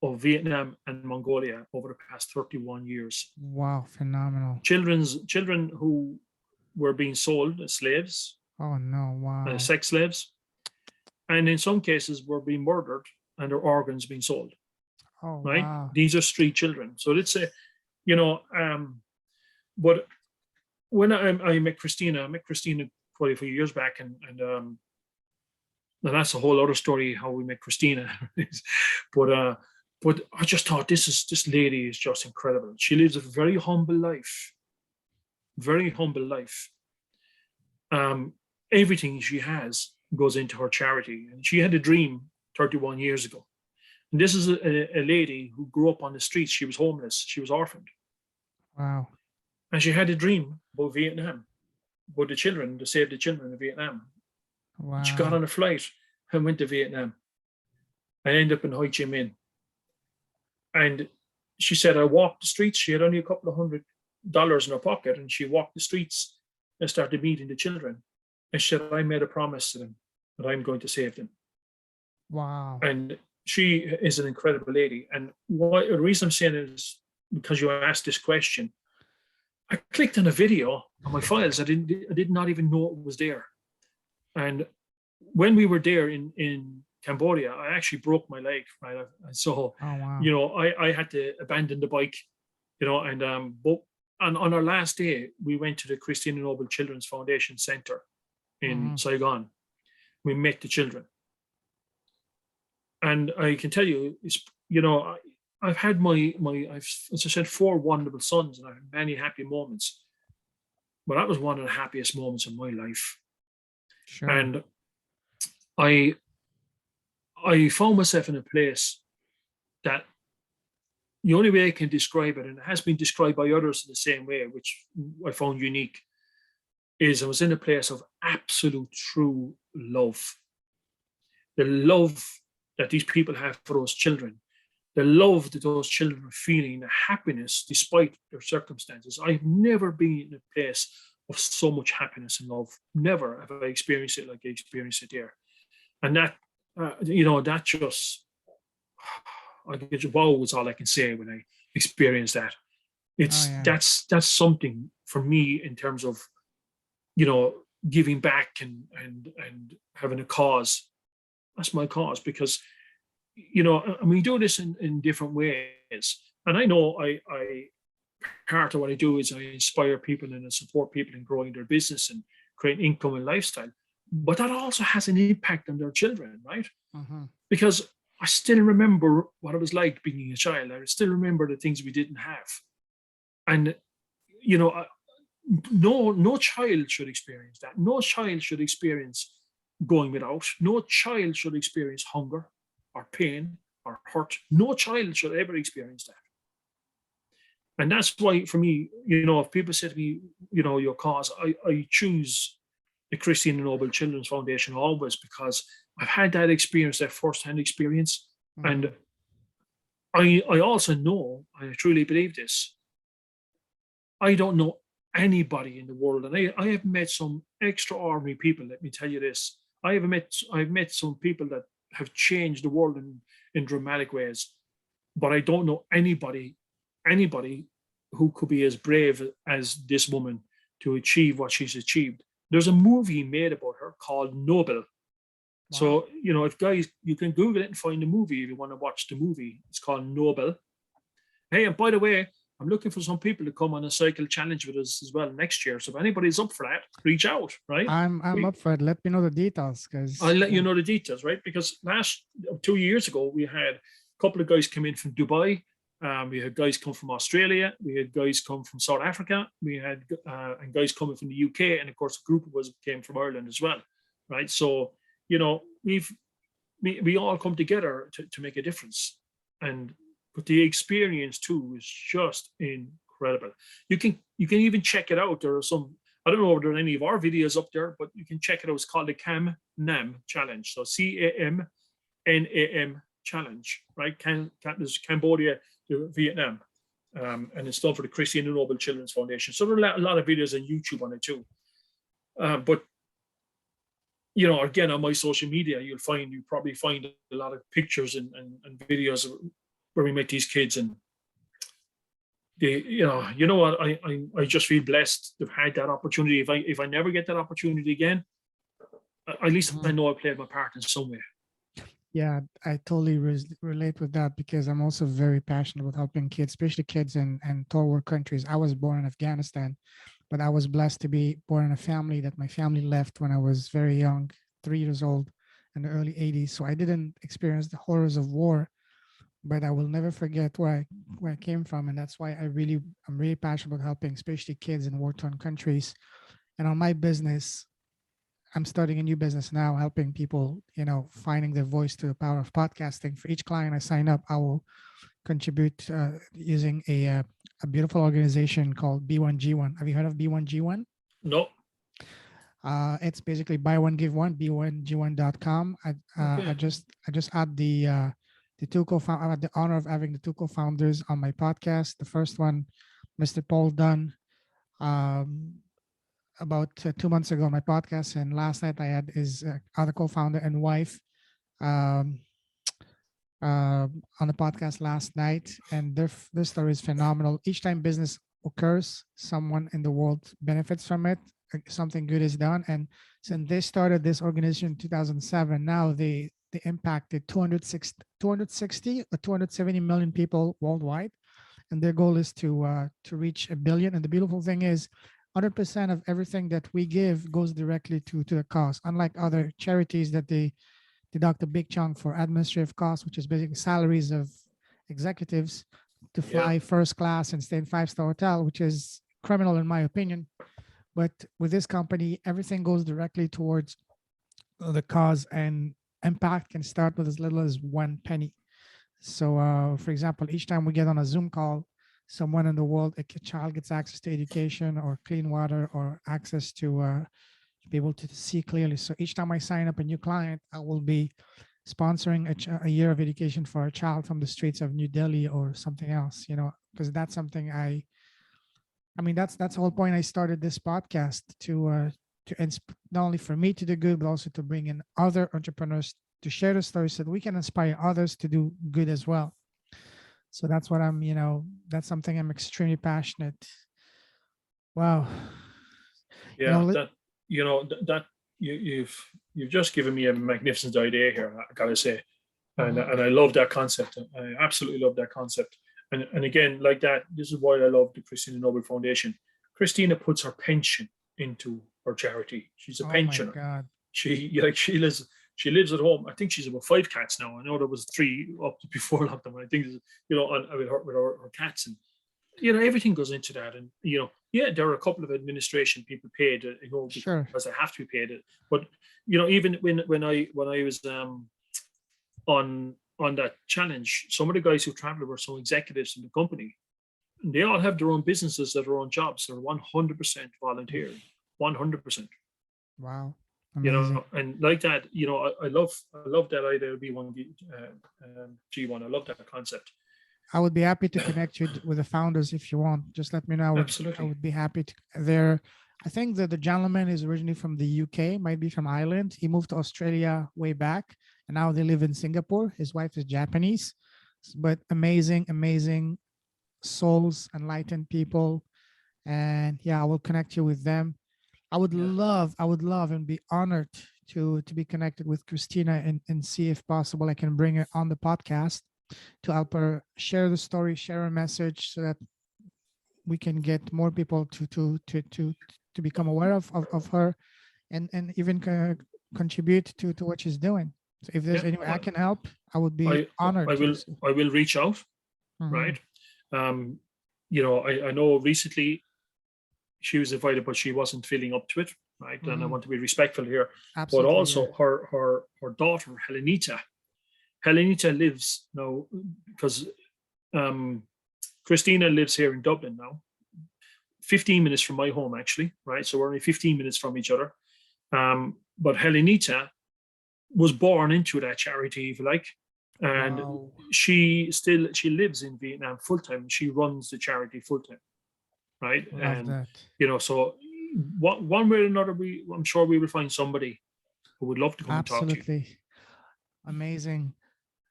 of Vietnam and Mongolia over the past 31 years. Wow, phenomenal. Children who were being sold as slaves, Oh no, wow. sex slaves, and in some cases were being murdered and their organs being sold. Oh Right? wow. These are street children. So let's say, but when I met Christina, quite a few years back, and that's a whole other story how we met Christina. But I just thought this lady is just incredible. She lives a very humble life, very humble life. Everything she has goes into her charity, and she had a dream 31 years ago. And this is a lady who grew up on the streets. She was homeless. She was orphaned. Wow. And she had a dream about Vietnam, about the children, to save the children of Vietnam. Wow. She got on a flight and went to Vietnam and ended up in Ho Chi Minh. And she said, I walked the streets. She had only a couple of $100 in her pocket, and she walked the streets and started meeting the children. And she said, I made a promise to them that I'm going to save them. Wow. And she is an incredible lady. And the reason I'm saying it is because you asked this question. I clicked on a video on my files. I did not even know it was there. And when we were there in Cambodia, I actually broke my leg. Right, so oh wow. I had to abandon the bike. But on our last day, we went to the Christina Noble Children's Foundation Center in Saigon. We met the children, and I can tell you, I've had as I said, 4 wonderful sons, and I had many happy moments. But that was one of the happiest moments of my life. Sure. And I found myself in a place that the only way I can describe it, and it has been described by others in the same way, which I found unique, is I was in a place of absolute true love. The love that these people have for those children, the love that those children are feeling, the happiness despite their circumstances. I've never been in a place of so much happiness and love. Never have I experienced it like I experienced it there. And that, that just, wow, was all I can say when I experienced that. That's something for me in terms of, giving back and having a cause. That's my cause, because and we do this in different ways. And I know I part of what I do is I inspire people and I support people in growing their business and creating income and lifestyle. But that also has an impact on their children, right? Because I still remember what it was like being a child. I still remember the things we didn't have. And, no child should experience that. No child should experience going without. No child should experience hunger or pain or hurt. No child should ever experience that. And that's why, for me, if people say to me, your cause, I choose the Christina Noble Children's Foundation always, because I've had that experience, that first-hand experience. And I also know, I truly believe this, I don't know anybody in the world, and I have met some extraordinary people, let me tell you this. I've met some people that have changed the world in dramatic ways, but I don't know anybody who could be as brave as this woman to achieve what she's achieved. There's a movie made about her called Noble. Wow. So, if guys, you can Google it and find the movie if you want to watch the movie. It's called Noble. Hey, and by the way, I'm looking for some people to come on a cycle challenge with us as well next year. So if anybody's up for that, reach out, right? I'm up for it. Let me know the details, because I'll let you know the details, right? Because 2 years ago, we had a couple of guys come in from Dubai. We had guys come from Australia. We had guys come from South Africa. We had and guys coming from the UK, and of course, a group of us came from Ireland as well, right? So we all come together to make a difference, but the experience too is just incredible. You can even check it out. There are some, I don't know if there are any of our videos up there, but you can check it out. It's called the Cam Nam Challenge. So CAMNAM Challenge, right? There's Cambodia to Vietnam. And it's done for the Christina Noble Children's Foundation. So there are a lot of videos on YouTube on it too. But again, on my social media, you probably find a lot of pictures and videos where we met these kids, and what, I just feel blessed to have had that opportunity. If I never get that opportunity again, at least I Mhm. know I played my part in some way. Yeah, I totally relate with that because I'm also very passionate about helping kids, especially kids in third world countries. I was born in Afghanistan, but I was blessed to be born in a family that my family left when I was very young, 3 years old in the early 80s. So I didn't experience the horrors of war, but I will never forget where I came from. And that's why I'm really passionate about helping, especially kids in war-torn countries. And on my business, I'm starting a new business now, helping people, finding their voice to the power of podcasting. For each client I sign up, I will contribute using a beautiful organization called B1G1. Have you heard of B1G1? No. It's basically buy one give one, b1g1.com. Okay. I just add the two co-found. I had the honor of having the two co-founders on my podcast. The first one, Mr. Paul Dunn, um, about 2 months ago on my podcast, and last night I had his other co-founder and wife um, on the podcast last night, and their story is phenomenal. Each time business occurs, someone in the world benefits from it. Something good is done, and since they started this organization in 2007, now they impacted 260 or 270 million people worldwide, and their goal is to reach 1 billion. And the beautiful thing is, 100% of everything that we give goes directly to the cause. Unlike other charities that they deduct a big chunk for administrative costs, which is basically salaries of executives to Yeah. fly first class and stay in five-star hotel, which is criminal in my opinion. But with this company, everything goes directly towards the cause, and impact can start with as little as 1 penny. So, for example, each time we get on a Zoom call, someone in the world, a child gets access to education or clean water or access to be able to see clearly. So each time I sign up a new client, I will be sponsoring a year of education for a child from the streets of New Delhi or something else, because that's something I mean, that's the whole point I started this podcast to not only for me to do good, but also to bring in other entrepreneurs to share the stories so that we can inspire others to do good as well. So that's what that's something I'm extremely passionate. Wow. You know, Yeah. That you've just given me a magnificent idea here, I gotta say. mhm. And I love that concept. I absolutely love that concept. And again, like that, this is why I love the Christina Noble Foundation. Christina puts her pension into her charity. She's a Oh my pensioner. God. She lives at home. I think she's about 5 cats now. I know there was three up before lockdown. I think with her cats, and everything goes into that. And yeah, there are a couple of administration people paid, Sure. because they have to be paid. But even when I was on that challenge, some of the guys who traveled were some executives in the company. And they all have their own businesses, their own jobs. They're 100% volunteering, 100%. Wow. Amazing. And like that, I love that idea. G1. I love that concept. I would be happy to connect you with the founders if you want. Just let me know. I Absolutely. would be happy to. There, I think that the gentleman is originally from the UK, might be from Ireland. He moved to Australia way back, and now they live in Singapore. His wife is Japanese, but amazing, amazing souls, enlightened people, and yeah, I will connect you with them. Yeah. I would love and be honored to be connected with Christina and see if possible I can bring her on the podcast to help her share the story, share a message, so that we can get more people to become aware of her, and even contribute to what she's doing. So if there's Yeah. any way I can help, I would be I honored I to do will so. I will reach out, Mhm. right? Um, I know recently she was invited, but she wasn't feeling up to it, right? And I Mhm. want to be respectful here. But Absolutely, yeah. also her daughter, Helenita. Helenita lives now, because um, Christina lives here in Dublin now, 15 minutes from my home, actually, right? So we're only 15 minutes from each other. But Helenita was born into that charity, if you like. And Wow. she lives in Vietnam full time. She runs the charity full time, right? Love And that. so one way or another, I'm sure we will find somebody I would love to come and talk to you. Absolutely. Amazing.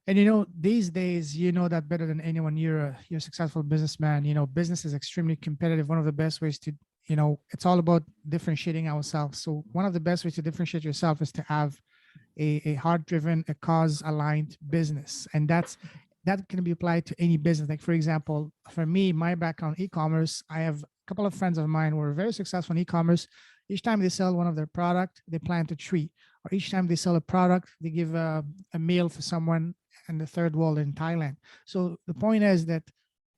And these days, that better than anyone. You're a successful businessman. Business is extremely competitive. One of the best ways to, it's all about differentiating ourselves. So one of the best ways to differentiate yourself is to have a heart-driven, a cause-aligned business, and that can be applied to any business. Like for example, for me, my background e-commerce, I have a couple of friends of mine who are very successful in e-commerce. Each time they sell one of their product, they plant a tree, or each time they sell a product, they give a meal for someone in the third world in Thailand. So the point is that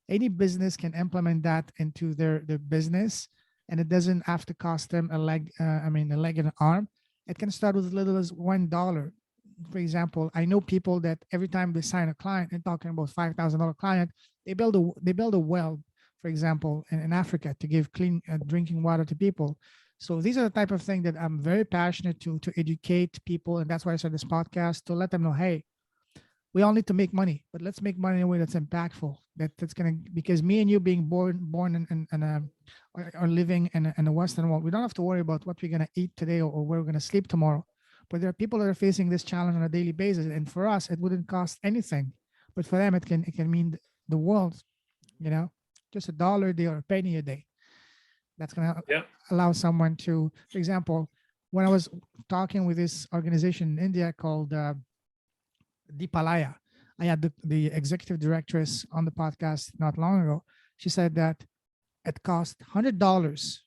any business can implement that into their business, and it doesn't have to cost them a leg. A leg and an arm. It can start with as little as $1. For example, I know people that every time they sign a client, and talking about $5,000 client, they build a well, for example, in Africa to give clean drinking water to people. So these are the type of thing that I'm very passionate to educate people, and that's why I started this podcast, to let them know, hey, we all need to make money, but let's make money in a way that's impactful. That's gonna, because me and you being born in a, or living in the Western world, we don't have to worry about what we're gonna eat today, or where we're gonna sleep tomorrow. But there are people that are facing this challenge on a daily basis, and for us, it wouldn't cost anything, but for them, it can mean the world. Just $1 a day or a penny a day. That's gonna Yeah. allow someone to, for example, when I was talking with this organization in India called Deepalaya. I had the executive directress on the podcast not long ago. She said that it cost $100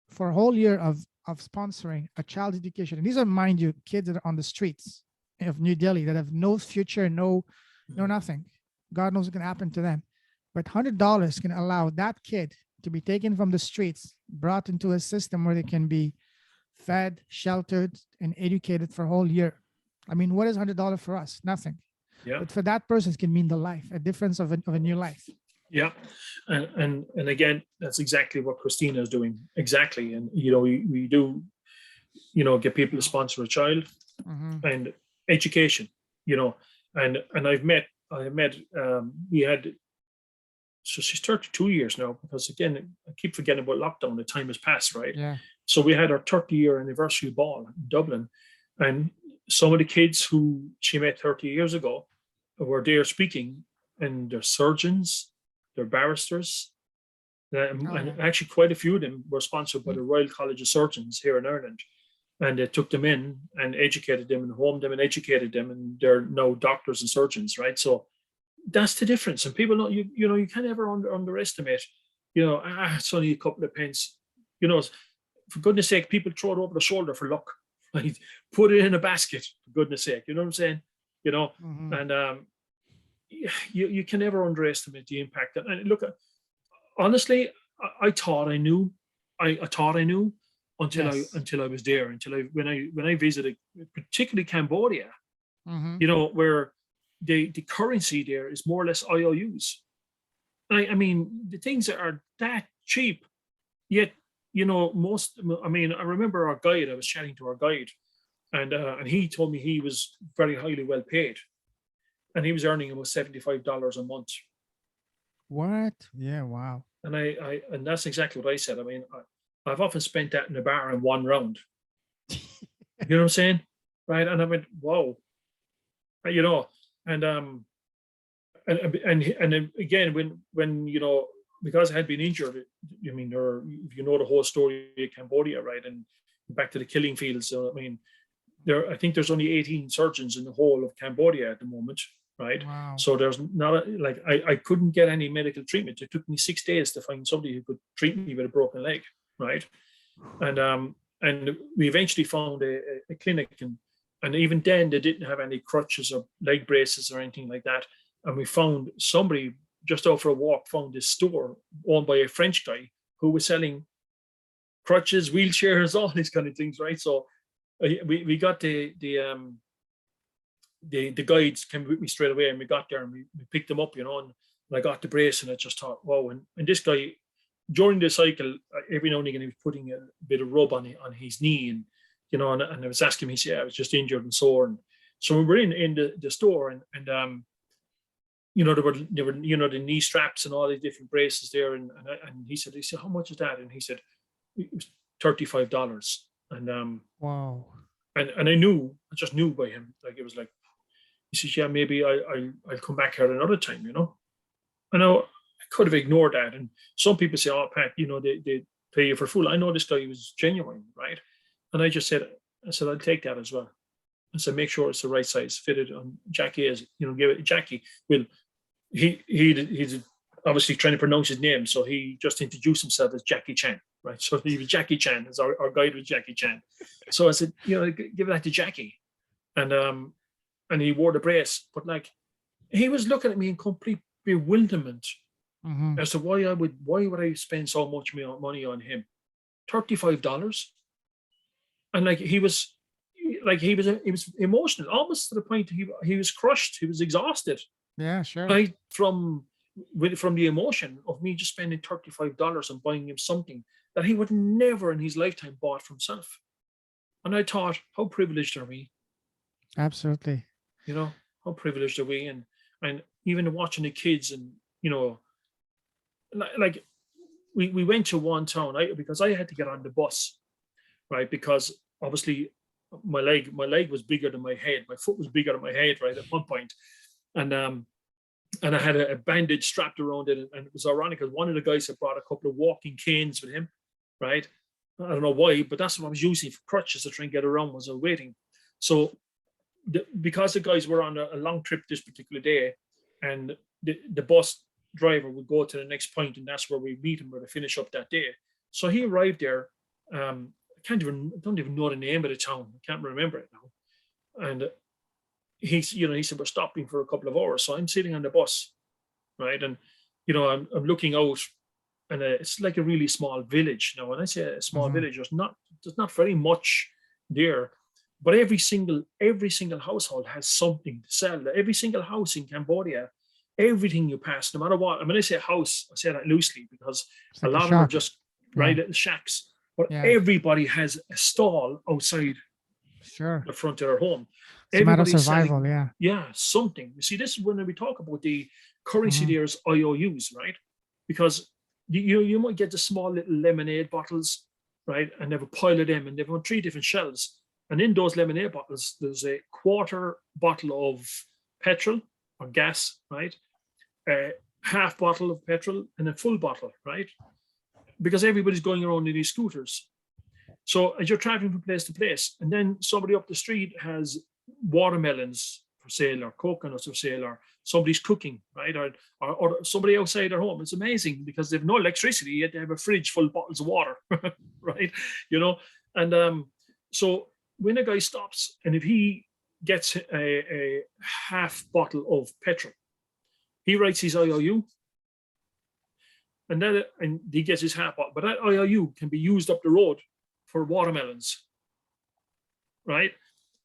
for a whole year of sponsoring a child's education. And these are, mind you, kids that are on the streets of New Delhi that have no future, no nothing. God knows what can happen to them. But $100 can allow that kid to be taken from the streets, brought into a system where they can be fed, sheltered, and educated for a whole year. I mean, what is $100 for us? Nothing. Yeah. But for that person, it can mean the life, a difference of a new life. Yeah. And again, that's exactly what Christina is doing. Exactly. And, we do, get people to sponsor a child and education, and I met, we had, so she's 32 years now, because again, I keep forgetting about lockdown. The time has passed, right? Yeah. So we had our 30-year anniversary ball in Dublin, and some of the kids who she met 30 years ago were there speaking, and they're surgeons, they're barristers, and actually quite a few of them were sponsored by the Royal College of Surgeons here in Ireland, and they took them in and educated them and homed them and educated them, and they're now doctors and surgeons, right? So that's the difference. And people don't, you can't ever underestimate, it's only a couple of pence, for goodness sake, people throw it over the shoulder for luck, right? Put it in a basket, for goodness sake, you know what I'm saying? And you can never underestimate the impact. And look, honestly, I thought I knew, I thought I knew until Yes. I was there, when I visited, particularly Cambodia, where the currency there is more or less IOUs. I mean, the things that are that cheap, yet, I remember our guide, I was chatting to our guide, and he told me he was very highly well paid, and he was earning about $75 a month. What? Yeah. Wow. And and that's exactly what I said. I mean, I've often spent that in a bar in one round. You know what I'm saying? Right. And I went, wow. And and then again, when because I had been injured, or if you know the whole story of Cambodia, right, and back to the killing fields. So I think there's only 18 surgeons in the whole of Cambodia at the moment, right? Wow. So there's not I couldn't get any medical treatment. It took me 6 days to find somebody who could treat me with a broken leg, right? And we eventually found a clinic, and even then they didn't have any crutches or leg braces or anything like that. And we found somebody just out for a walk, found this store owned by a French guy who was selling crutches, wheelchairs, all these kind of things, right? So we got the guides came with me straight away, and we got there and we picked them up, and I got the brace, and I just thought, wow. And this guy, during the cycle, every now and again, he was putting a bit of rub on his knee, and and I was asking him, he said, I was just injured and sore. And so we were in the store, and there were the knee straps and all these different braces there, and he said, how much is that? And he said it was $35. And Wow. And I just knew by him. Like it was like he says, yeah, maybe I'll come back here another time, I know I could have ignored that. And some people say, oh, Pat, they pay you for full. I know this guy was genuine, right? And I said, I'll take that as well. I said, make sure it's the right size, fitted on Jackie as, give it Jackie. Will he's obviously trying to pronounce his name. So he just introduced himself as Jackie Chan, right? So he was Jackie Chan, as our guide was Jackie Chan. So I said, give that to Jackie. And he wore the brace. But like he was looking at me in complete bewilderment Hmm. as to why would I spend so much money on him? $35. And he was emotional, almost to the point he was crushed, he was exhausted, Yeah, sure. right? From the emotion of me just spending $35 and buying him something that he would never in his lifetime bought for himself. And I thought, how privileged are we? Absolutely. You know, how privileged are we? And even watching the kids and like we went to one town because I had to get on the bus, right? Because obviously my leg was bigger than my head, my foot was bigger than my head, right, at one point. And I had a bandage strapped around it, and it was ironic because one of the guys had brought a couple of walking canes with him, right? I don't know why, but that's what I was using for crutches to try and get around as I was waiting. So because the guys were on a long trip this particular day, and the bus driver would go to the next point, and that's where we meet him, where to finish up that day. So he arrived there. I don't even know the name of the town. I can't remember it now. And he said, we're stopping for a couple of hours. So I'm sitting on the bus, right? And, I'm looking out, and it's like a really small village. Now, when I say a small Hmm. village, there's not very much there, but every single household has something to sell. Every single house in Cambodia, everything you pass, no matter what. I mean, I say house, I say that loosely because It's a like a lot of them are shock. just right Yeah. little shacks, but Yeah. everybody has a stall outside Sure. the front of their home. It's a matter of Everybody's survival. selling, Yeah. yeah, something. You see, this is when we talk about the currency Hmm. there is IOUs, right? Because you might get the small little lemonade bottles, right? And they have a pile of them, and they've on three different shelves. And in those lemonade bottles, there's a quarter bottle of petrol or gas, right? A half bottle of petrol and a full bottle, right? Because everybody's going around in these scooters. So as you're traveling from place to place, and then somebody up the street has watermelons for sale or coconuts for sale, or somebody's cooking, right? Or somebody outside their home. It's amazing because they have no electricity, yet they have a fridge full of bottles of water, right? You know, and so when a guy stops, and if he gets a half bottle of petrol, he writes his IOU, and he gets his half bottle. But that IOU can be used up the road for watermelons, right?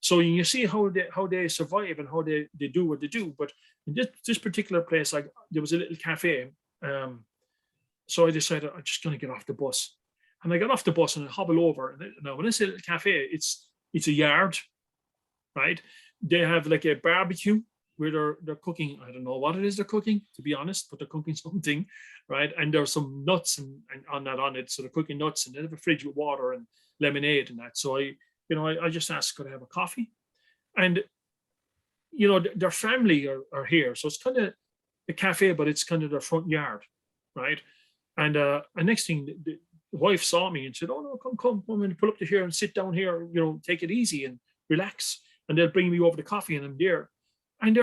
So you see how they survive and how they do what they do. But in this particular place, like there was a little cafe. So I decided I'm just going to get off the bus, and I got off the bus and I hobble over. And now when I say little cafe, it's a yard, right? They have like a barbecue where they're cooking. I don't know what it is they're cooking, to be honest, but they're cooking something, right? And there's some nuts and on it. So they're cooking nuts, and they have a fridge with water and lemonade and that. So I just asked, could I have a coffee? And their family are here, so it's kind of a cafe, but it's kind of their front yard, right? And next thing, the wife saw me and said, "Oh no, come and pull up to here and sit down here. Take it easy and relax." And they'll bring me over the coffee, and I'm there, and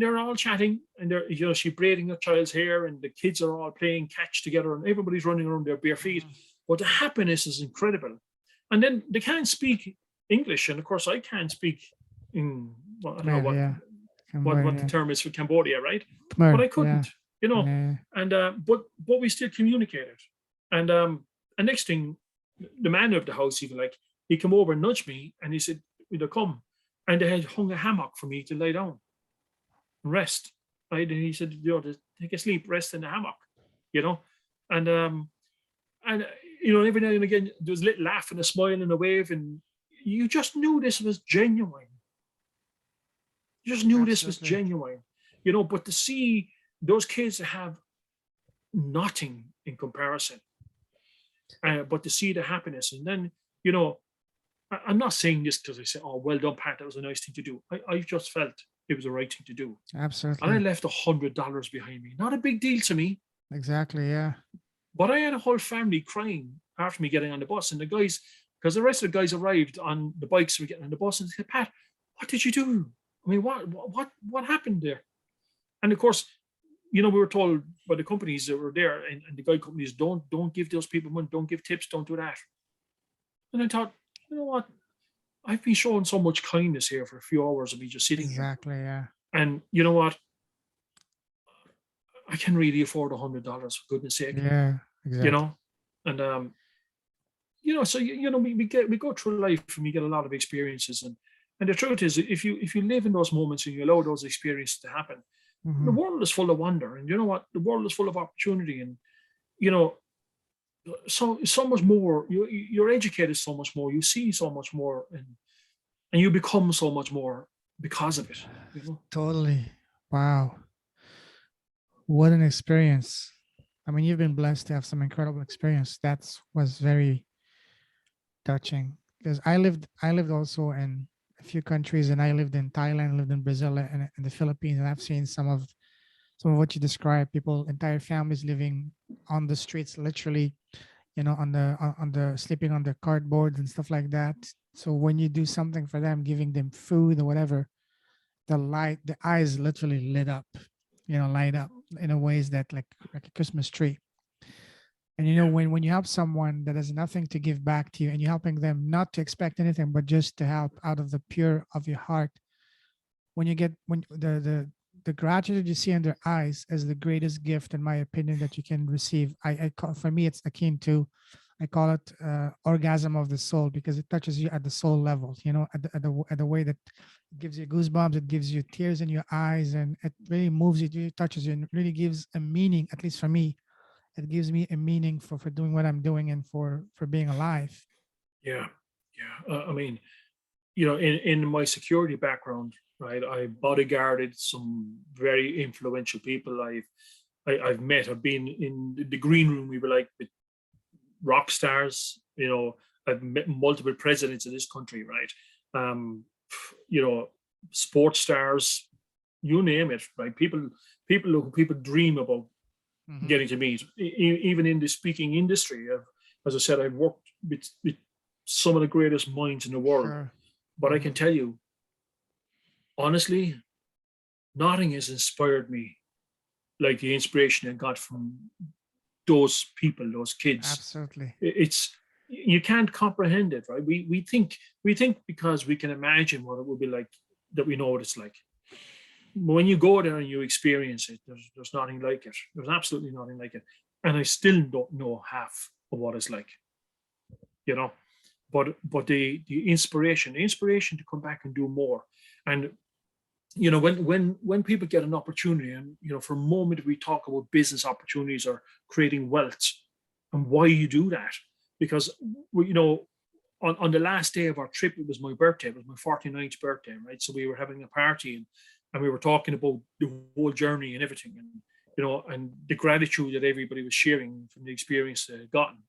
they're all chatting, and she braiding her child's hair, and the kids are all playing catch together, and everybody's running around their bare feet. Hmm. But the happiness is incredible. And then they can't speak English, and of course I can't speak in well, I don't know Khmer. what Yeah. what Khmer. what the Yeah. term is for Cambodia, right? But Khmer. I Yeah. couldn't, you know. Yeah. And but we still communicated. And next thing, the man of the house, even like he came over and nudged me, and he said, come," and they had hung a hammock for me to lie down and rest. Right, and he said, to take a sleep, rest in the hammock, you know, and and every now and again there was a little laugh and a smile and a wave, and you just knew this was genuine. You just knew this was Absolutely. genuine, But to see those kids have nothing in comparison, but to see the happiness, and then you know I'm not saying this because I say, oh, well done, Pat, that was a nice thing to do. I just felt it was the right thing to do. And I Absolutely. left $100 behind me. Not a big deal to me, Exactly. Yeah. but I had a whole family crying after me getting on the bus. And the guys, because the rest of the guys arrived on the bikes, were getting on the bus and said, Pat, what did you do? I mean, what happened there? And of course, we were told by the companies that were there, and the guide companies, don't give those people money, don't give tips, don't do that. And I thought, you know what? I've been showing so much kindness here for a few hours of me just sitting here. Exactly. Yeah. And you know what? I can really afford $100 for goodness sake, Yeah. you Exactly. know? And so we go through life and we get a lot of experiences, and the truth is, if you live in those moments and you allow those experiences to happen, the Hmm. world is full of wonder, and you know what? The world is full of opportunity, and you know, so much more. You're educated so much more. You see so much more, and you become so much more because of it. You know. Totally. Wow. What an experience. I mean, you've been blessed to have some incredible experience. That was very touching because I lived also in a few countries, and I lived in Thailand, lived in Brazil, and the Philippines, and I've seen some of what you described. People, entire families living on the streets, literally, on the sleeping on the cardboards and stuff like that. So when you do something for them, giving them food or whatever, the eyes literally lit up, light up in a ways that like a Christmas tree. And Yeah. when you help someone that has nothing to give back to you, and you're helping them not to expect anything but just to help out of the pure of your heart, when you get when the gratitude you see in their eyes is the greatest gift, in my opinion, that you can receive. I call, for me, it's akin to, I call it orgasm of the soul, because it touches you at the soul level, at the way that it gives you goosebumps, it gives you tears in your eyes, and it really moves you, it really touches you, and it really gives a meaning. At least for me, it gives me a meaning for doing what I'm doing, and for being alive. Yeah. Yeah. I mean, in my security background, right, I bodyguarded some very influential people. I've met. I've been in the green room. We were like with rock stars. I've met multiple presidents of this country, right? Um, you know, sports stars, you name it, right? People who people dream about Hmm. getting to meet. Even in the speaking industry, as I said, I've worked with some of the greatest minds in the world. Sure. But I can Hmm. tell you, honestly, nothing has inspired me like the inspiration I got from those people, those kids. Absolutely. It's you can't comprehend it, right? We think because we can imagine what it would be like, that we know what it's like. But when you go there and you experience it, there's nothing like it. There's absolutely nothing like it. And I still don't know half of what it's like, you know. But the inspiration to come back and do more. And when people get an opportunity, and for a moment we talk about business opportunities or creating wealth, and why you do that, because on the last day of our trip, it was my birthday, it was my 49th birthday, right? So we were having a party, and we were talking about the whole journey and everything, and the gratitude that everybody was sharing from the experience they had gotten,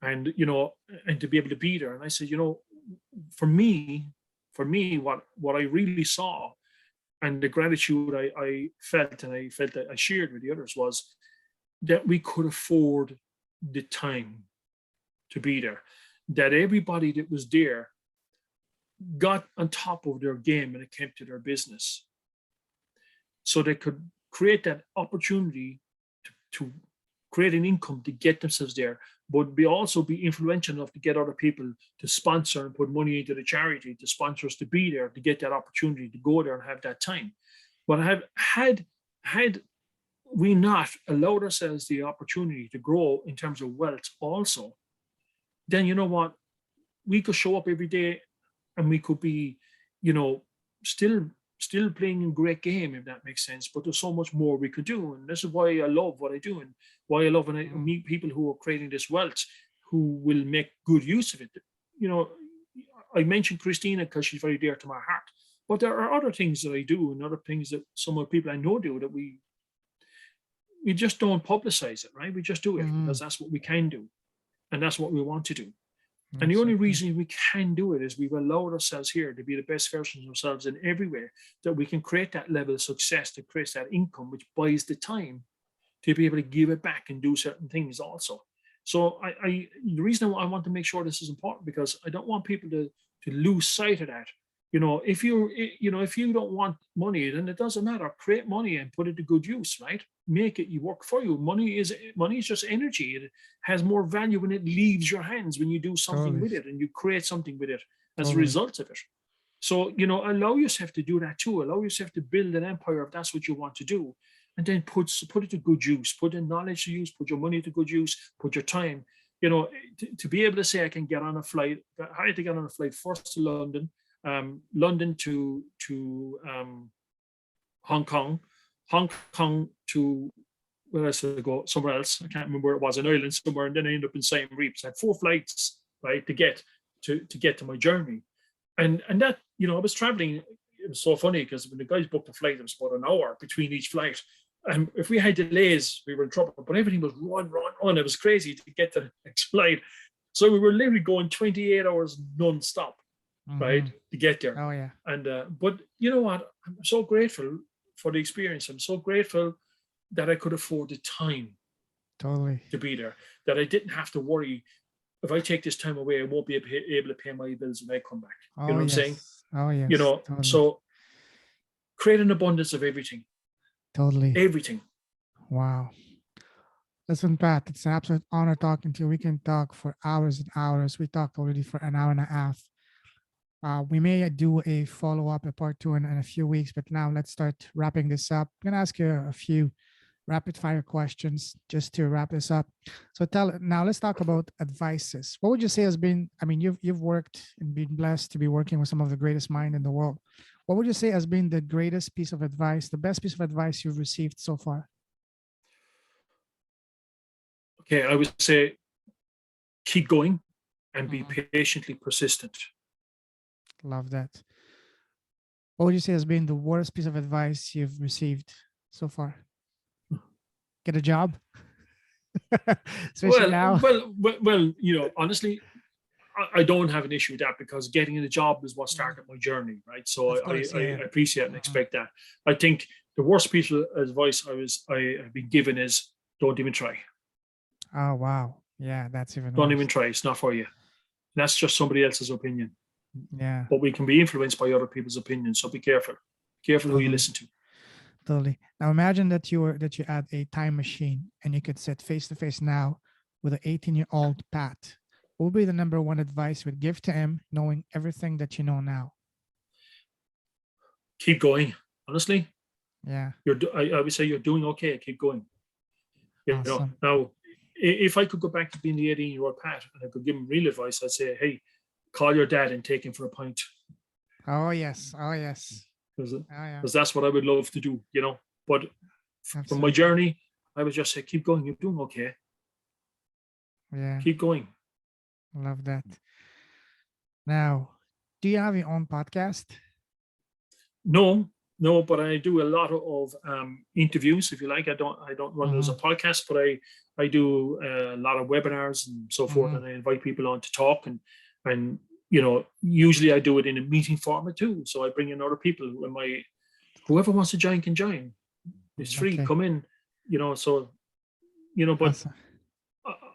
and to be able to be there. And I said, for me, what I really saw, and the gratitude I felt, and I felt that I shared with the others, was that we could afford the time to be there. That everybody that was there got on top of their game when it came to their business, so they could create that opportunity to create an income to get themselves there, but also be influential enough to get other people to sponsor and put money into the charity, to sponsor us to be there, to get that opportunity to go there and have that time. But had we not allowed ourselves the opportunity to grow in terms of wealth also, then you know what? We could show up every day, and we could be, you know, still playing a great game, if that makes sense. But there's so much more we could do. And this is why I love what I do, and why I love when I Mhm. meet people who are creating this wealth, who will make good use of it. You know, I mentioned Christina because she's very dear to my heart. But there are other things that I do, and other things that some of the people I know do, that we just don't publicize it, right? We just do it because Mhm. that's what we can do, and that's what we want to do. And the That's only so true. reason we can do it is we've allowed ourselves here to be the best versions of ourselves in every way, that we can create that level of success that creates that income, which buys the time to be able to give it back and do certain things also. So the reason I want to make sure this is important, because I don't want people to lose sight of that. If you don't want money, then it doesn't matter. Create money and put it to good use, right? Make it you work for you. Money is just energy. It has more value when it leaves your hands, when you do something Totally. with it and you create something with it as a Totally. result of it. So, allow yourself to do that too. Allow yourself to build an empire if that's what you want to do. And then put it to good use, put the knowledge to use, put your money to good use, put your time. To be able to say I can get on a flight. I had to get on a flight first to London, London to Hong Kong, Hong Kong to where else did I go? Somewhere else. I can't remember where it was, an island somewhere, and then I ended up in Siem Reap. So I had 4 flights, right, to get to my journey. And that, I was traveling. It was so funny because when the guys booked the flight, it was about an hour between each flight. And if we had delays, we were in trouble. But everything was run, run, run. It was crazy to get to the next flight. So we were literally going 28 hours non-stop, right, Hmm. to get there. Oh yeah. And but you know what? I'm so grateful for the experience. I'm so grateful that I could afford the time Totally. to be there, that I didn't have to worry, if I take this time away, I won't be able to pay my bills when I come back. You Oh know what I'm saying? yes. Oh yes. Totally. So create an abundance of everything, Totally. everything. Wow. Listen, Pat, it's an absolute honor talking to you. We can talk for hours and hours. We talked already for an hour and a half. We may do a follow up, a part two in a few weeks, but now let's start wrapping this up. I'm going to ask you a few rapid fire questions just to wrap this up. So now let's talk about advices. What would you say has been, I mean, you've worked and been blessed to be working with some of the greatest mind in the world. What would you say has been the greatest piece of advice, the best piece of advice you've received so far? Okay, I would say keep going and be Mhm. patiently persistent. Love that. What would you say has been the worst piece of advice you've received so far? Get a job, especially Well, now. honestly, I don't have an issue with that, because getting a job is what Mhm. started my journey, right? So Of I, course, I, yeah. I appreciate and Mhm. expect that. I think the worst piece of advice I have been given is don't even try. Oh wow, yeah, that's even Don't worse. even try. It's not for you. That's just somebody else's opinion. Yeah, But we can be influenced by other people's opinions. So be careful. Careful who you totally, listen to. totally. Now imagine that you had a time machine and you could sit face to face now with an 18-year-old Pat. What would be the number one advice you would give to him, knowing everything that you know now? Keep going. Honestly, Yeah, I would say you're doing okay. Keep going. awesome. Now, if I could go back to being the 18-year-old Pat and I could give him real advice, I'd say, hey, call your dad and take him for a pint, Oh yes, oh yes, because oh yeah, that's what I would love to do. But from my absolutely. journey, I would just say, keep going. You're doing okay. Yeah, Keep going. love that. Now, do you have your own podcast? No, no, but I do a lot of interviews. If you like, I don't run those Mm-hmm. as a podcast, but I do a lot of webinars and so forth, Mm-hmm. and I invite people on to talk, and usually I do it in a meeting format too. So I bring in other people whoever wants to join can join. It's free. Okay, Come in. So but awesome.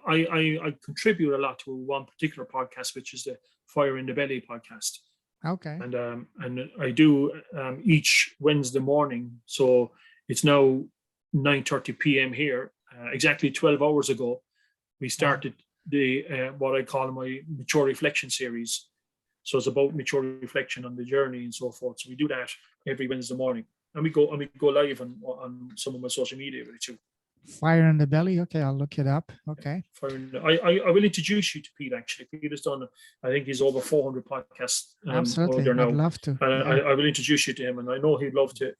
I contribute a lot to one particular podcast, which is the Fire in the Belly podcast, Okay. and I do each Wednesday morning. So it's now 9:30 p.m. here. Exactly 12 hours ago, we Wow. started the what I call my mature reflection series. So it's about mature reflection on the journey and so forth. So we do that every Wednesday morning, and we go live on some of my social media with it too. Fire in the belly. Okay, I'll look it up. Okay. I will introduce you to Pete. Actually, Pete has done. I think he's over 400 podcasts over Absolutely. there I'd now, love to. and Yeah. I will introduce you to him. And I know he'd love to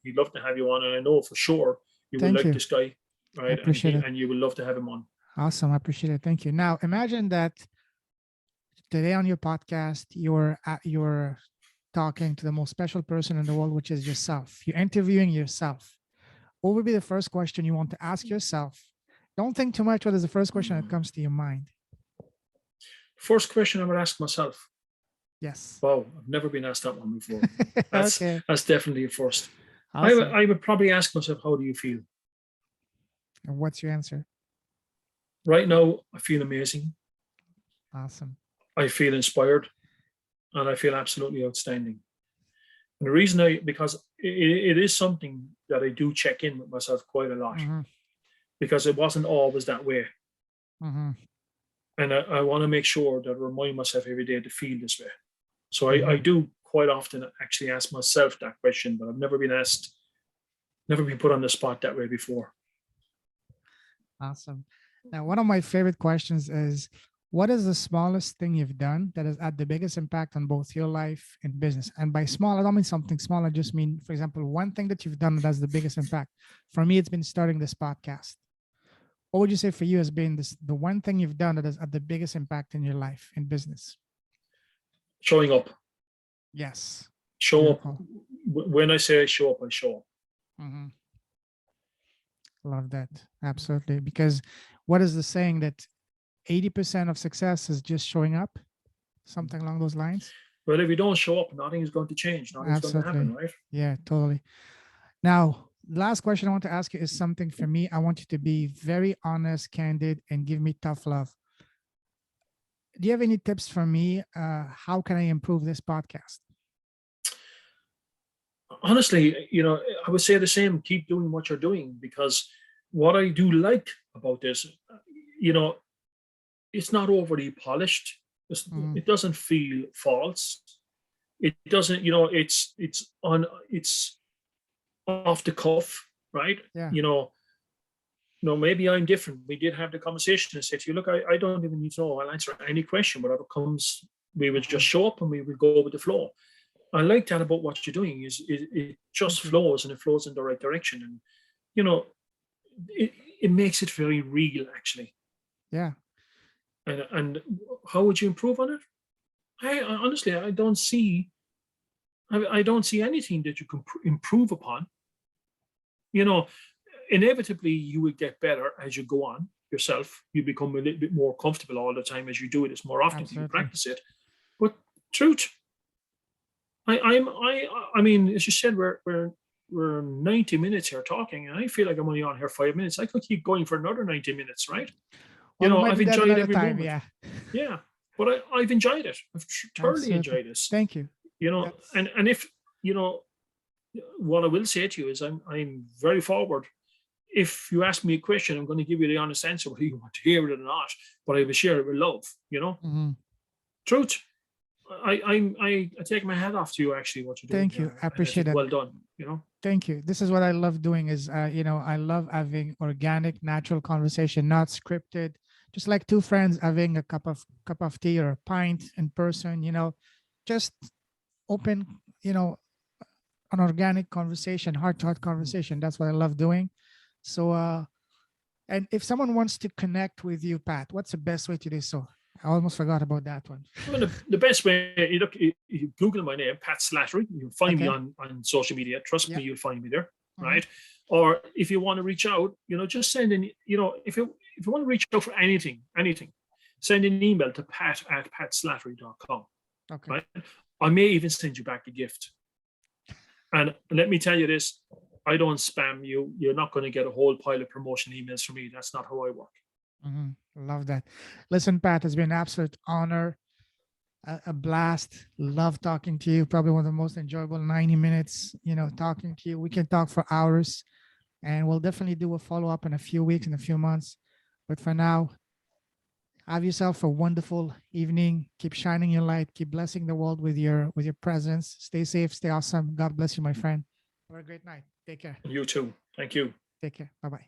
have you on, and I know for sure you will Thank like you. this guy, I right? And appreciate he it. and you will love to have him on. Awesome. I appreciate it. Thank you. Now imagine that today on your podcast, you're talking to the most special person in the world, which is yourself. You're interviewing yourself. What would be the first question you want to ask yourself? Don't think too much. What is the first question that comes to your mind? First question I would ask myself. Yes. Wow, I've never been asked that one before. That's Okay. that's definitely a first. Awesome. I would probably ask myself, how do you feel? And what's your answer? Right now, I feel amazing. Awesome. I feel inspired, and I feel absolutely outstanding. And the reason because it is something that I do check in with myself quite a lot, Mm-hmm. because it wasn't always that way. Mm-hmm. And I want to make sure that I remind myself every day to feel this way. So I Mm-hmm. do quite often actually ask myself that question, but I've never been asked, never been put on the spot that way before. Awesome. Now, one of my favorite questions is, what is the smallest thing you've done that has had the biggest impact on both your life and business? And by small, I don't mean something small. I just mean, for example, one thing that you've done that has the biggest impact. For me, it's been starting this podcast. What would you say for you has been the one thing you've done that has had the biggest impact in your life and business? Showing up. Yes. Show up. Beautiful. When I say I show up, I show up. Mm-hmm. Love that. Absolutely. Because what is the saying that 80% of success is just showing up? Something along those lines? Well, if you don't show up, nothing is going to change. Nothing's going to happen, Absolutely. right? Yeah, totally. Now, last question I want to ask you is something for me. I want you to be very honest, candid, and give me tough love. Do you have any tips for me? How can I improve this podcast? Honestly, I would say the same. Keep doing what you're doing, because what I do like about this, you know, it's not overly polished. Mhm. It doesn't feel false. It doesn't, it's off the cuff, right? Yeah. Maybe I'm different. We did have the conversation and said to you, look, I don't even need to know. I'll answer any question, whatever comes. We will just Mhm. show up and we will go with the flow. I like that about what you're doing. Is it just Thank you. flows, and it flows in the right direction, and you know it, it makes it very real, actually. Yeah. And how would you improve on it? I honestly, I don't see anything that you can improve upon. You know, Inevitably you will get better as you go on yourself. You become a little bit more comfortable all the time as you do it. It's more often you Absolutely. practice it. But truth, I mean, as you said, we're 90 minutes here talking, and I feel like I'm only on here 5 minutes. I could keep going for another 90 minutes, right? Well, we might I've do that enjoyed another every time. moment. Yeah. Yeah, but I've enjoyed it. I've thoroughly Absolutely. enjoyed this. Thank you. That's And if you know what I will say to you is, I'm very forward. If you ask me a question, I'm going to give you the honest answer, whether you want to hear it or not. But I will share it with love. mhm. Truth. I take my hat off to you, actually, what you're doing Thank you. here, I and I appreciate think that. well done. Thank you. This is what I love doing is, I love having organic, natural conversation, not scripted, just like two friends having a cup of tea or a pint in person, just open, an organic conversation, heart to heart conversation. That's what I love doing. So, and if someone wants to connect with you, Pat, what's the best way to do so? I almost forgot about that one. Well, the best way, you Google my name, Pat Slattery. You'll find me Okay. on social media. Trust Yeah. me, you'll find me there, Mhm. right? Or if you want to reach out, just send in. If you want to reach out for anything, send an email to pat@patslattery.com, Okay. right? I may even send you back a gift. And let me tell you this: I don't spam you. You're not going to get a whole pile of promotion emails from me. That's not how I work. Mhm. Love that. Listen, Pat, it's been an absolute honor, a blast. Love talking to you. Probably one of the most enjoyable 90 minutes, talking to you. We can talk for hours, and we'll definitely do a follow up in a few weeks, in a few months. But for now, have yourself a wonderful evening. Keep shining your light. Keep blessing the world with your presence. Stay safe. Stay awesome. God bless you, my friend. Have a great night. Take care. You too. Thank you. Take care. Bye bye.